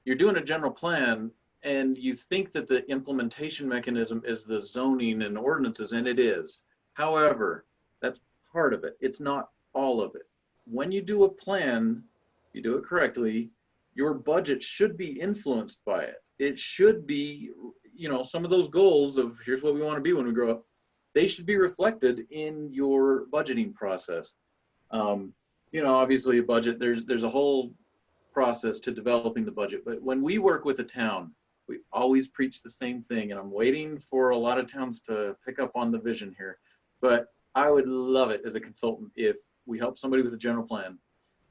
you're doing a general plan and you think that the implementation mechanism is the zoning and ordinances, and it is. However, that's part of it. It's not all of it. When you do a plan, you do it correctly, your budget should be influenced by it. It should be, you know, some of those goals of here's what we want to be when we grow up, they should be reflected in your budgeting process. You know, obviously a budget, there's a whole process to developing the budget, but when we work with a town, we always preach the same thing, and I'm waiting for a lot of towns to pick up on the vision here, but I would love it as a consultant if we help somebody with a general plan,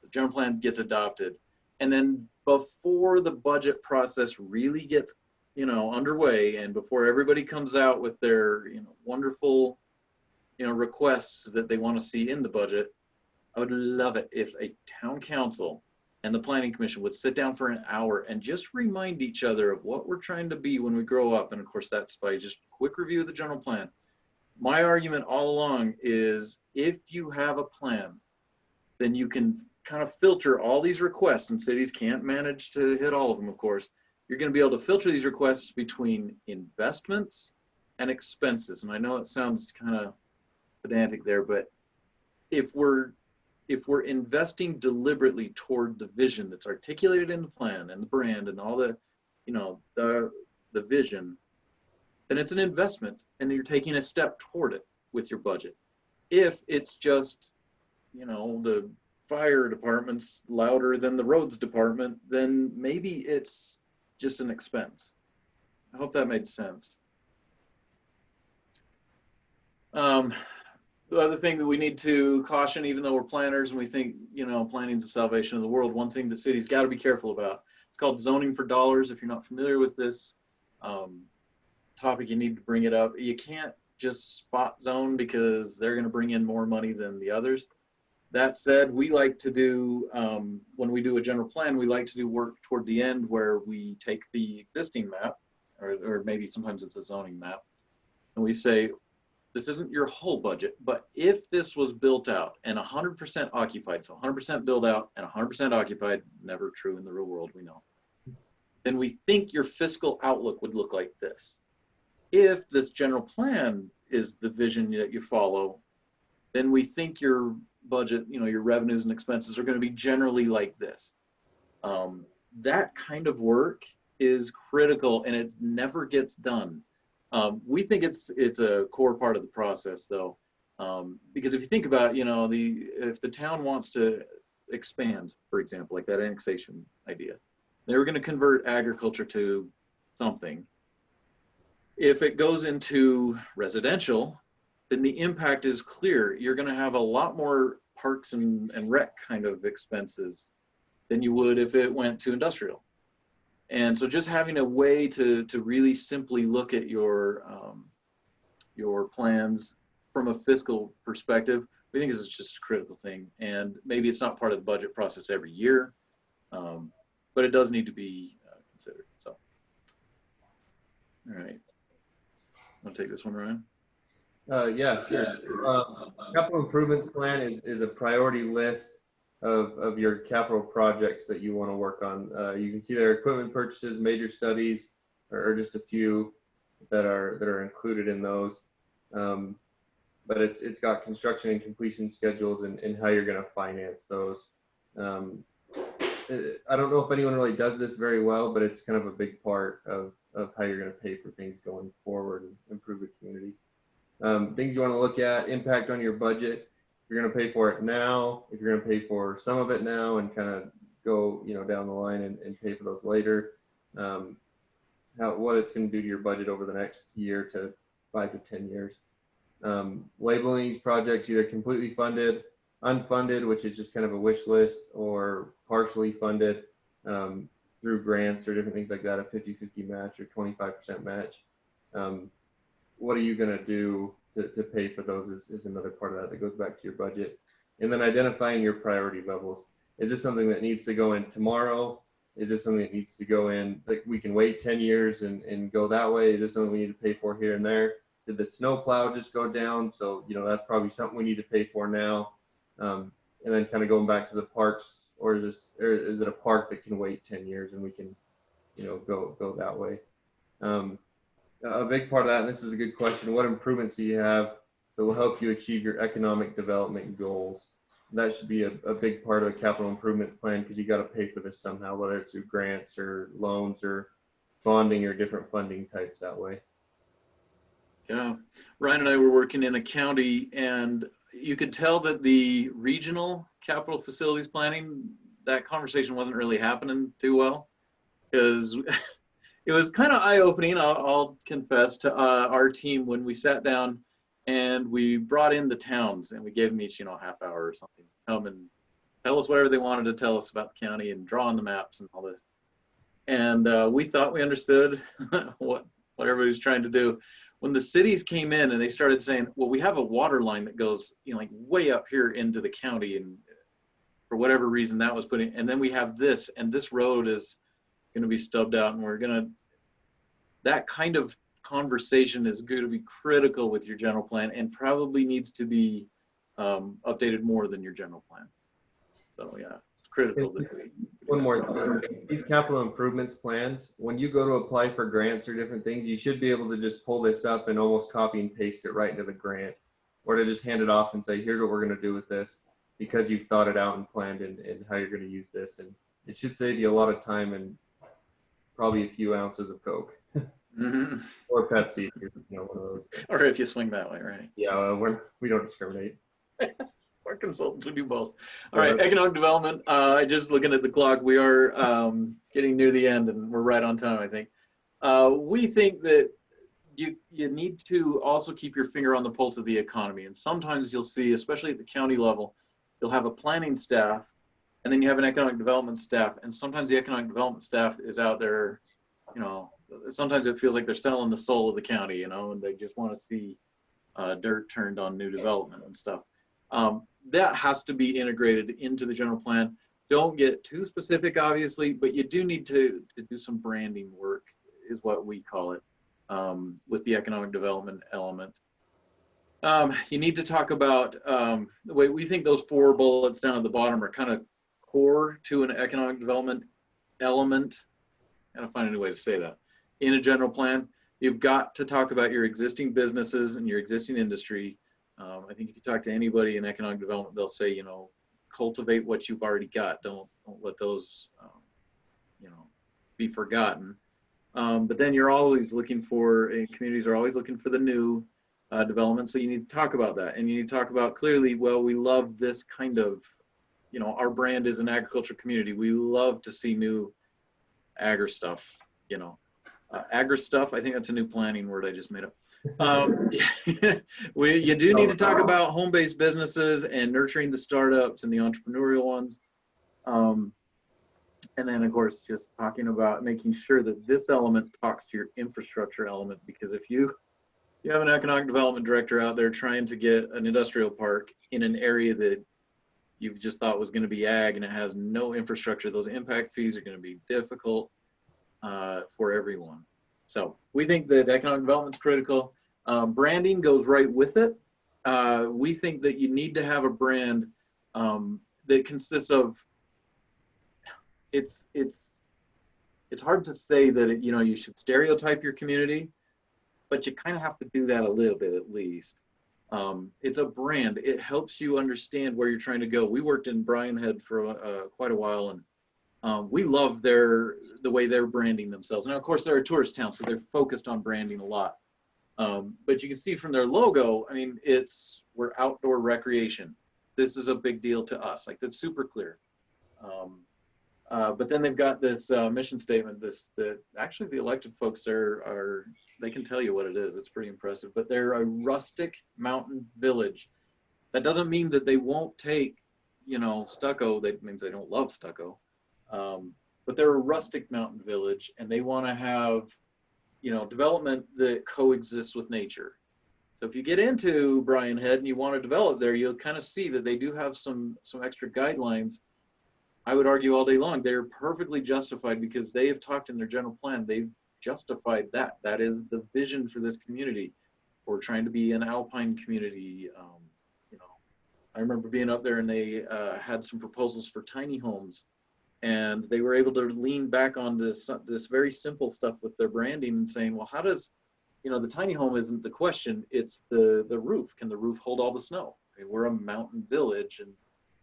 the general plan gets adopted, and then before the budget process really gets, you know, underway, and before everybody comes out with their, you know, wonderful, you know, requests that they want to see in the budget, I would love it if a town council and the planning commission would sit down for an hour and just remind each other of what we're trying to be when we grow up. And of course, that's by just quick review of the general plan. My argument all along is if you have a plan, then you can kind of filter all these requests, and cities can't manage to hit all of them, of course. You're going to be able to filter these requests between investments and expenses. And I know it sounds kind of pedantic there, but if we're investing deliberately toward the vision that's articulated in the plan and the brand and all the, you know, the vision, then it's an investment and you're taking a step toward it with your budget. If it's just, you know, the fire department's louder than the roads department, then maybe it's just an expense. I hope that made sense. The other thing that we need to caution, even though we're planners and we think, you know, planning is the salvation of the world, one thing that cities got to be careful about, it's called zoning for dollars. If you're not familiar with this topic, you need to bring it up. You can't just spot zone because they're going to bring in more money than the others. That said, we like to do, when we do a general plan, we like to do work toward the end where we take the existing map, or maybe sometimes it's a zoning map, and we say, this isn't your whole budget, but if this was built out and 100% occupied, so 100% built out and 100% occupied, never true in the real world, we know, then we think your fiscal outlook would look like this. If this general plan is the vision that you follow, then we think your budget, you know, your revenues and expenses are going to be generally like this. That kind of work is critical and it never gets done. We think it's a core part of the process though, because if you think about, you know, if the town wants to expand, for example, like that annexation idea, they were going to convert agriculture to something. If it goes into residential, then the impact is clear. You're going to have a lot more parks and rec kind of expenses than you would if it went to industrial. And so just having a way to really simply look at your plans from a fiscal perspective, we think is just a critical thing. And maybe it's not part of the budget process every year, but it does need to be considered. So, all right. Want to take this one, Ryan? Yeah, sure. Capital improvements plan is a priority list of your capital projects that you want to work on. You can see their equipment purchases, major studies, or just a few that are included in those. But it's got construction and completion schedules and how you're going to finance those. I don't know if anyone really does this very well, but it's kind of a big part of how you're going to pay for things going forward and improve the community. Things you want to look at: impact on your budget. If you're going to pay for it now, if you're going to pay for some of it now and kind of go, you know, down the line and pay for those later. What it's going to do to your budget over the next year to 5 to 10 years. Labeling these projects either completely funded, unfunded, which is just kind of a wish list, or partially funded. through grants or different things like that, a 50-50 match or 25% match. What are you going to do to pay for those is another part of that goes back to your budget. And then identifying your priority levels. Is this something that needs to go in tomorrow? Is this something that needs to go in, like we can wait 10 years and go that way? Is this something we need to pay for here and there? Did the snow plow just go down? So, that's probably something we need to pay for now. And then kind of going back to the parks, or is it a park that can wait 10 years and we can, go that way? A big part of that, and this is a good question, what improvements do you have that will help you achieve your economic development goals? That should be a big part of a capital improvements plan, because you got to pay for this somehow, whether it's through grants or loans or bonding or different funding types that way. Yeah, Ryan and I were working in a county, and you could tell that the regional capital facilities planning, that conversation wasn't really happening too well, because it was kind of eye-opening, I'll confess, to our team when we sat down and we brought in the towns and we gave them each, half hour or something, come and tell us whatever they wanted to tell us about the county and draw on the maps and all this. And we thought we understood what everybody was trying to do. When the cities came in and they started saying, well, we have a water line that goes, like way up here into the county, and for whatever reason that was putting, and then we have this, and this road is going to be stubbed out, and that kind of conversation is going to be critical with your general plan, and probably needs to be updated more than your general plan. So yeah, it's critical this week. One more thing, these capital improvements plans, when you go to apply for grants or different things, you should be able to just pull this up and almost copy and paste it right into the grant, or to just hand it off and say, here's what we're going to do with this, because you've thought it out and planned and how you're going to use this. And it should save you a lot of time and probably a few ounces of Coke. Mm-hmm. Or Pepsi, one of those. Or if you swing that way, right? Yeah, we don't discriminate. Our consultants, we do both. All right, economic development. Just looking at the clock, we are getting near the end, and we're right on time, I think. We think that you need to also keep your finger on the pulse of the economy. And sometimes you'll see, especially at the county level, you'll have a planning staff, and then you have an economic development staff. And sometimes the economic development staff is out there, sometimes it feels like they're selling the soul of the county, and they just want to see dirt turned on new development and stuff. That has to be integrated into the general plan. Don't get too specific, obviously, but you do need to do some branding work, is what we call it, with the economic development element. You need to talk about the way we think those 4 bullets down at the bottom are kind of core to an economic development element. I gotta find a new way to say that. In a general plan, you've got to talk about your existing businesses and your existing industry. I think if you talk to anybody in economic development, they'll say, cultivate what you've already got. Don't let those, be forgotten. But then you're always looking for, communities are always looking for the new development. So you need to talk about that, and you need to talk about clearly, well, we love this kind of, our brand is an agriculture community. We love to see new agri stuff, agri stuff. I think that's a new planning word I just made up. You do need to talk about home-based businesses and nurturing the startups and the entrepreneurial ones. And then, of course, just talking about making sure that this element talks to your infrastructure element, because if you have an economic development director out there trying to get an industrial park in an area that you've just thought was going to be ag and it has no infrastructure, those impact fees are going to be difficult for everyone. So we think that economic development is critical. Branding goes right with it. We think that you need to have a brand that consists of, it's hard to say that, you should stereotype your community, but you kind of have to do that a little bit at least. It's a brand. It helps you understand where you're trying to go. We worked in Bryan Head for quite a while, and we love the way they're branding themselves. Now, of course, they're a tourist town, so they're focused on branding a lot. But you can see from their logo, we're outdoor recreation. This is a big deal to us. Like, that's super clear. But then they've got this mission statement, that actually the elected folks they can tell you what it is. It's pretty impressive. But they're a rustic mountain village. That doesn't mean that they won't take, stucco. That means they don't love stucco. but they're a rustic mountain village and they want to have, you know, development that coexists with nature. So if you get into Bryan Head and you want to develop there, you'll kind of see that they do have some extra guidelines. I would argue all day long, they're perfectly justified because they have talked in their general plan. They've justified that. That is the vision for this community. We're trying to be an alpine community. You know, I remember being up there and they had some proposals for tiny homes, and they were able to lean back on this very simple stuff with their branding and saying, well, how does, you know, the tiny home isn't the question, it's the roof. Can the roof hold all the snow? Okay, we're a mountain village, and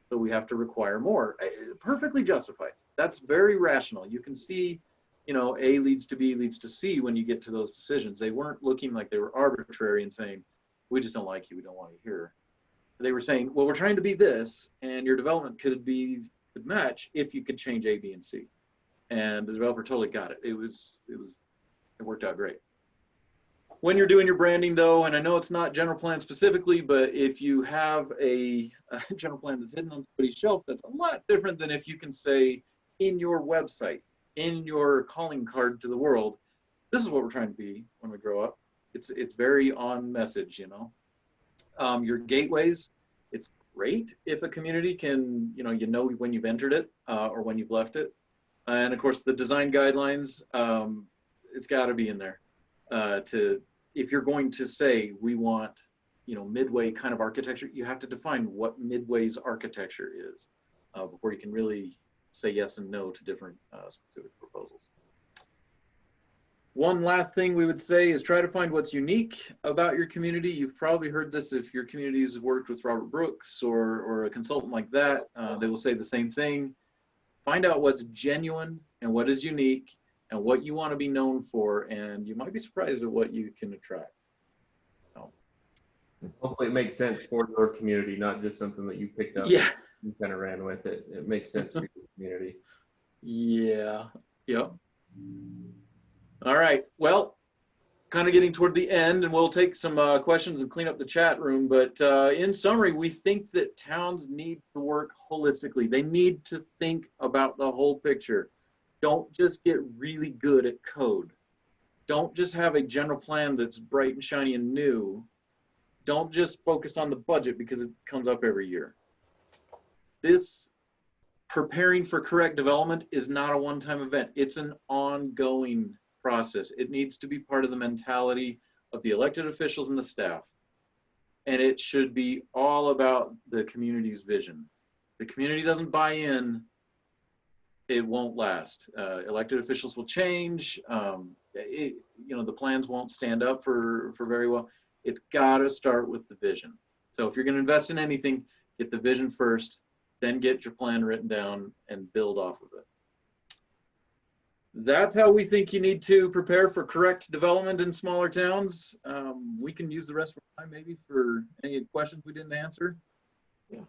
so we have to require more. Perfectly justified. That's very rational. You can see, you know, A leads to B leads to C when you get to those decisions. They weren't looking like they were arbitrary and saying, we just don't like you, we don't want you here. They were saying, well, we're trying to be this, and your development could match if you could change A, B, and C. And the developer totally got it. It worked out great. When you're doing your branding though, and I know it's not general plan specifically, but if you have a general plan that's hidden on somebody's shelf, that's a lot different than if you can say in your website, in your calling card to the world, this is what we're trying to be when we grow up. It's very on message, you know. Your gateways, it's great if a community can, you know when you've entered it or when you've left it. And of course the design guidelines, it's got to be in there. If you're going to say we want, you know, midway kind of architecture, you have to define what midway's architecture is before you can really say yes and no to different specific proposals. One last thing we would say is try to find what's unique about your community. You've probably heard this if your community's worked with Robert Brooks or a consultant like that. They will say the same thing. Find out what's genuine and what is unique and what you want to be known for, and you might be surprised at what you can attract. So. Hopefully it makes sense for your community, not just something that you picked up. Yeah. You kind of ran with it. It makes sense for your community. Yeah. Yep. All right. Well, kind of getting toward the end, and we'll take some questions and clean up the chat room. But in summary, we think that towns need to work holistically. They need to think about the whole picture. Don't just get really good at code. Don't just have a general plan that's bright and shiny and new. Don't just focus on the budget because it comes up every year. This preparing for correct development is not a one-time event. It's an ongoing process. It needs to be part of the mentality of the elected officials and the staff. And it should be all about the community's vision. The community doesn't buy in, it won't last. Elected officials will change. You know, the plans won't stand up for very well. It's got to start with the vision. So if you're going to invest in anything, get the vision first, then get your plan written down and build off of it. That's how we think you need to prepare for correct development in smaller towns. We can use the rest of our time maybe for any questions we didn't answer. Yeah.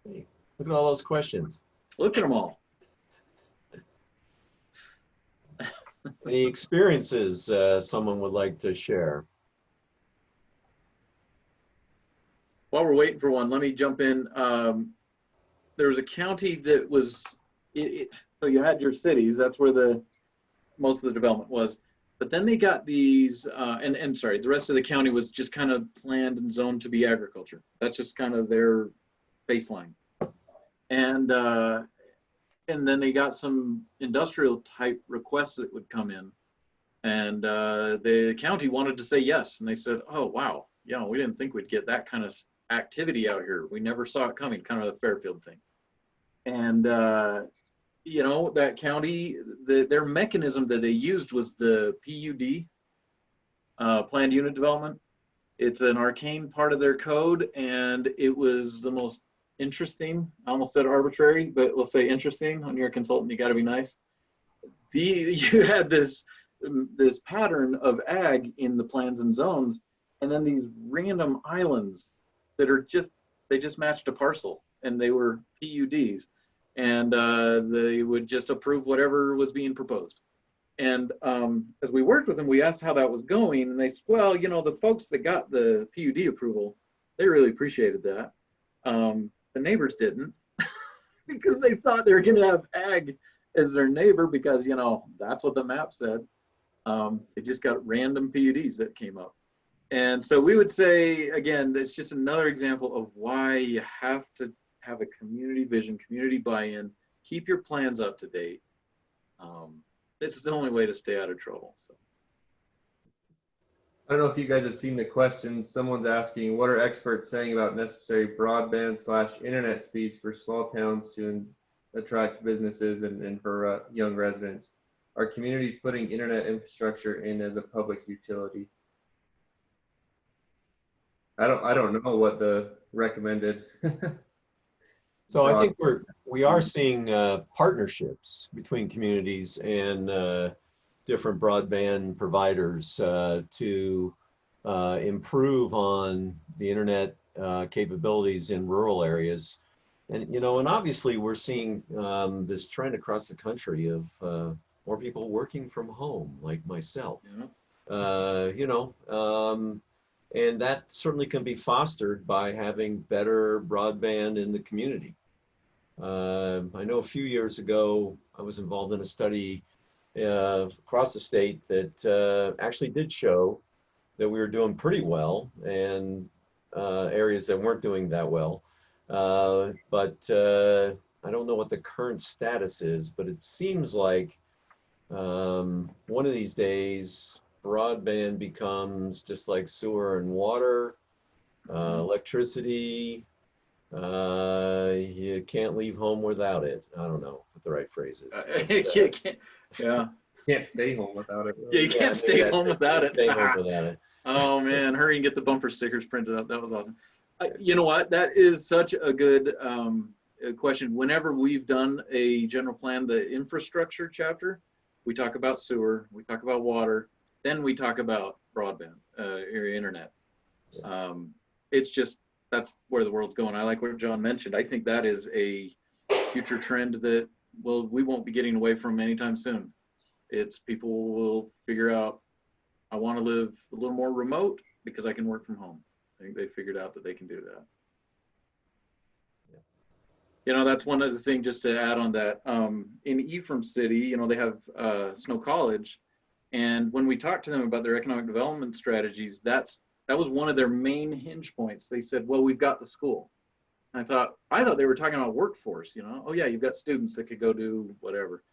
Hey, look at all those questions. Look at them all. Any experiences someone would like to share? While we're waiting for one, let me jump in. There was a county that was, so you had your cities, that's where most of the development was. But then they got these, and sorry, the rest of the county was just kind of planned and zoned to be agriculture. That's just kind of their baseline. And then they got some industrial type requests that would come in. And the county wanted to say yes. And they said, oh, wow, you know, we didn't think we'd get that kind of activity out here. We never saw it coming, kind of a Fairfield thing. And, you know, that county, their mechanism that they used was the PUD, planned unit development. It's an arcane part of their code, and it was the most interesting, I almost said arbitrary, but we'll say interesting. When you're a consultant, you got to be nice. You had this pattern of ag in the plans and zones, and then these random islands that are they just matched a parcel, and they were PUDs, and they would just approve whatever was being proposed. And as we worked with them, we asked how that was going, and they said, well, you know, the folks that got the PUD approval, they really appreciated that. The neighbors didn't. because they thought they were going to have ag as their neighbor because, you know, that's what the map said. They just got random PUDs that came up. And so we would say, again, it's just another example of why you have to have a community vision, community buy-in, keep your plans up to date. It's the only way to stay out of trouble. So. I don't know if you guys have seen the questions. Someone's asking, what are experts saying about necessary broadband/internet speeds for small towns to attract businesses and for young residents? Are communities putting internet infrastructure in as a public utility? I don't know what the recommended. So I think we are seeing partnerships between communities and different broadband providers to improve on the internet capabilities in rural areas. And, you know, and obviously we're seeing this trend across the country of more people working from home, like myself. Yeah. You know, and that certainly can be fostered by having better broadband in the community. I know a few years ago, I was involved in a study across the state that actually did show that we were doing pretty well and areas that weren't doing that well. But I don't know what the current status is, but it seems like one of these days, broadband becomes just like sewer and water, electricity. You can't leave home without it. I don't know what the right phrase is. You can't, yeah. Can't stay home without it. Yeah, you can't stay home without it. Stay home without it. Oh man, hurry and get the bumper stickers printed up. That was awesome. You know what? That is such a good question. Whenever we've done a general plan, the infrastructure chapter, we talk about sewer, we talk about water, then we talk about broadband or internet. It's just, that's where the world's going. I like what John mentioned. I think that is a future trend that, well, we won't be getting away from anytime soon. It's people will figure out, I want to live a little more remote because I can work from home. I think they figured out that they can do that. Yeah. You know, that's one other thing just to add on that. In Ephraim City, you know, they have Snow College. And when we talked to them about their economic development strategies, that was one of their main hinge points. They said, well, we've got the school. And I thought they were talking about workforce, you know, oh yeah, you've got students that could go do whatever.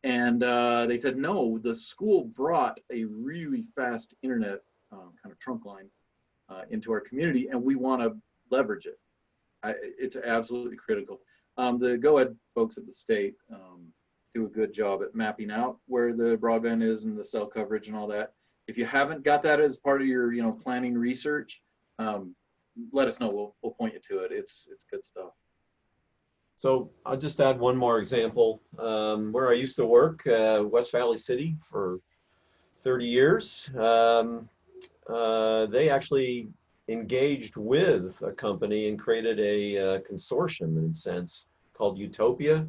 And they said, no, the school brought a really fast internet kind of trunk line into our community, and we want to leverage it. It's absolutely critical. The GoEd folks at the state do a good job at mapping out where the broadband is and the cell coverage and all that. If you haven't got that as part of your, you know, planning research, let us know. We'll point you to it. It's good stuff. So I'll just add one more example. Where I used to work, West Valley City, for 30 years, they actually engaged with a company and created a consortium, in a sense, called Utopia.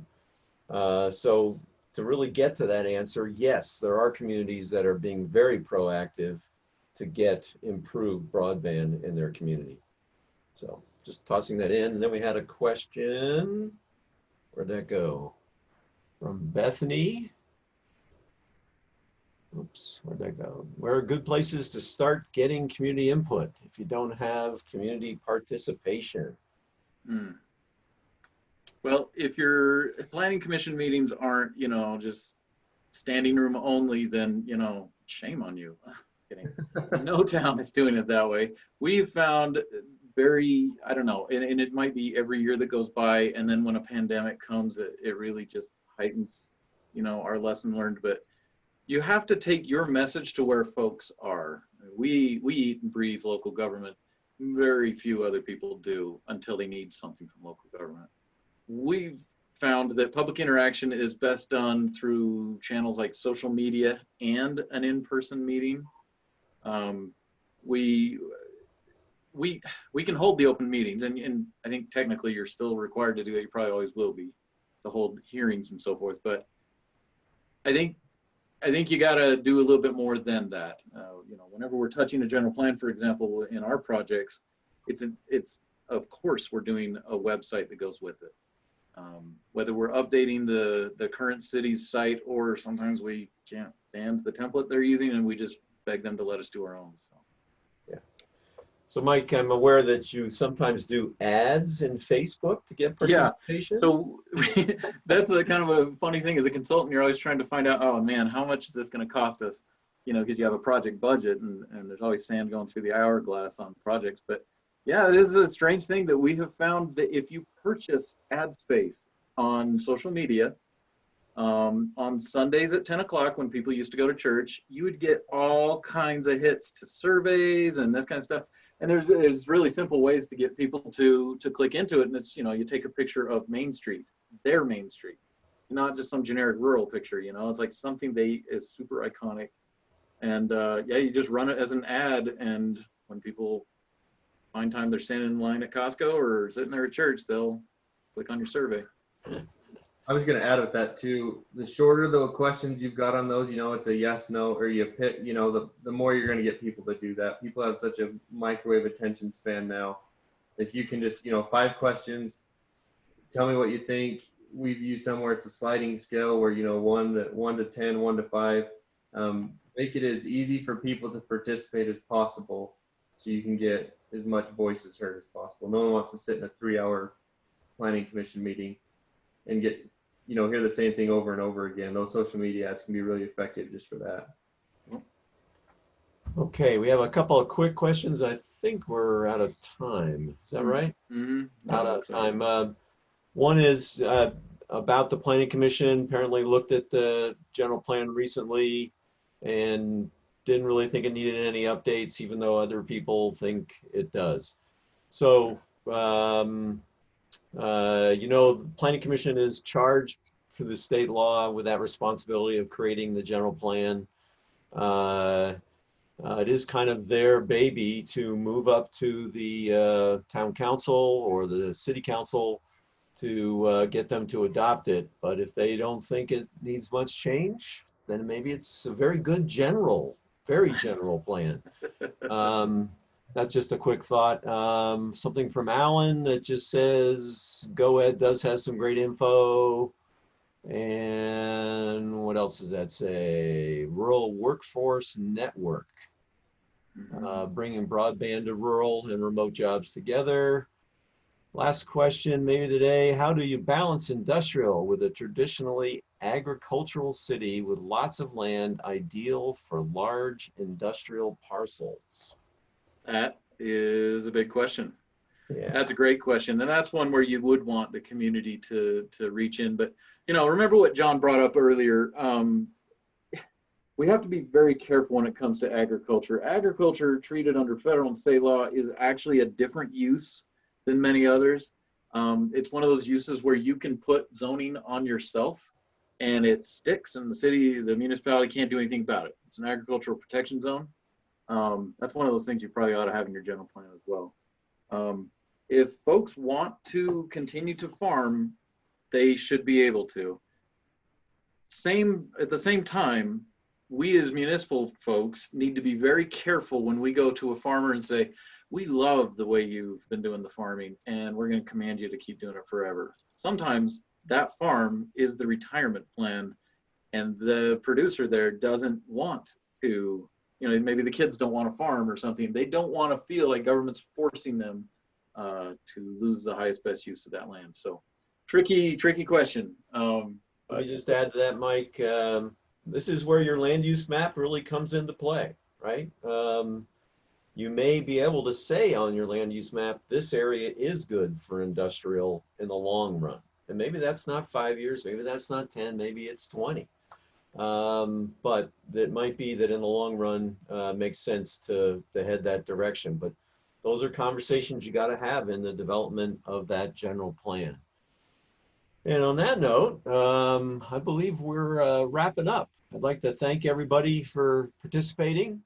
So to really get to that answer, yes, there are communities that are being very proactive to get improved broadband in their community. So just tossing that in. And then we had a question. Where'd that go? From Bethany. Oops, where'd that go? Where are good places to start getting community input if you don't have community participation? Well, if your planning commission meetings aren't, you know, just standing room only, then, you know, shame on you. Kidding. No town is doing it that way. We've found very, I don't know, and it might be every year that goes by, and then when a pandemic comes, it really just heightens, you know, our lesson learned. But you have to take your message to where folks are. We eat and breathe local government. Very few other people do until they need something from local government. We've found that public interaction is best done through channels like social media and an in-person meeting. We can hold the open meetings, and I think technically you're still required to do that. You probably always will be, to hold hearings and so forth. But I think you got to do a little bit more than that. You know, whenever we're touching a general plan, for example, in our projects, it's of course we're doing a website that goes with it. Whether we're updating the current city's site, or sometimes we can't stand the template they're using and we just beg them to let us do our own. So. Yeah. So Mike, I'm aware that you sometimes do ads in Facebook to get participation. Yeah. So that's a kind of a funny thing. As a consultant, you're always trying to find out, oh man, how much is this going to cost us? Because you have a project budget and there's always sand going through the hourglass on projects. But yeah, it is a strange thing that we have found that if you purchase ad space on social media, on Sundays at 10 o'clock when people used to go to church, you would get all kinds of hits to surveys and this kind of stuff. And there's really simple ways to get people to click into it. And it's, you take a picture of Main Street, their Main Street, not just some generic rural picture, it's like something is super iconic. And yeah, you just run it as an ad. And when people find time they're standing in line at Costco or sitting there at church, they'll click on your survey. I was going to add with that too. The shorter the questions you've got on those, it's a yes, no, or you pick, the more you're going to get people to do that. People have such a microwave attention span now. If you can just, 5 questions, tell me what you think. We've used somewhere it's a sliding scale where, 1 to 10, 1 to 5. Make it as easy for people to participate as possible so you can get as much voices heard as possible. No one wants to sit in a 3-hour planning commission meeting and get, hear the same thing over and over again. Those social media ads can be really effective just for that. Okay, we have a couple of quick questions. I think we're out of time. Is that right? Mm-hmm. Out of time. One is about the Planning Commission. Apparently looked at the general plan recently and didn't really think it needed any updates, even though other people think it does. So, the Planning Commission is charged for the state law with that responsibility of creating the general plan. It is kind of their baby to move up to the town council or the city council to get them to adopt it. But if they don't think it needs much change, then maybe it's a very good very general plan. That's just a quick thought. Something from Alan that just says, GoEd does have some great info. And what else does that say? Rural Workforce Network. Bringing broadband to rural and remote jobs together. Last question, maybe today, how do you balance industrial with a traditionally agricultural city with lots of land ideal for large industrial parcels? That is a big question. Yeah. That's a great question. And that's one where you would want the community to reach in. But, remember what John brought up earlier. We have to be very careful when it comes to agriculture. Agriculture treated under federal and state law is actually a different use than many others. It's one of those uses where you can put zoning on yourself and it sticks and the municipality can't do anything about it. It's an agricultural protection zone. That's one of those things you probably ought to have in your general plan as well. If folks want to continue to farm, they should be able to. At the same time, we as municipal folks need to be very careful when we go to a farmer and say, we love the way you've been doing the farming and we're going to command you to keep doing it forever. Sometimes that farm is the retirement plan and the producer there doesn't want to, maybe the kids don't want to farm or something. They don't want to feel like government's forcing them to lose the highest, best use of that land. So tricky question. Let me just add to that, Mike. This is where your land use map really comes into play, right? You may be able to say on your land use map, this area is good for industrial in the long run. And maybe that's not 5 years, maybe that's not 10, maybe it's 20. But it might be that in the long run makes sense to head that direction. But those are conversations you got to have in the development of that general plan. And on that note, I believe we're wrapping up. I'd like to thank everybody for participating.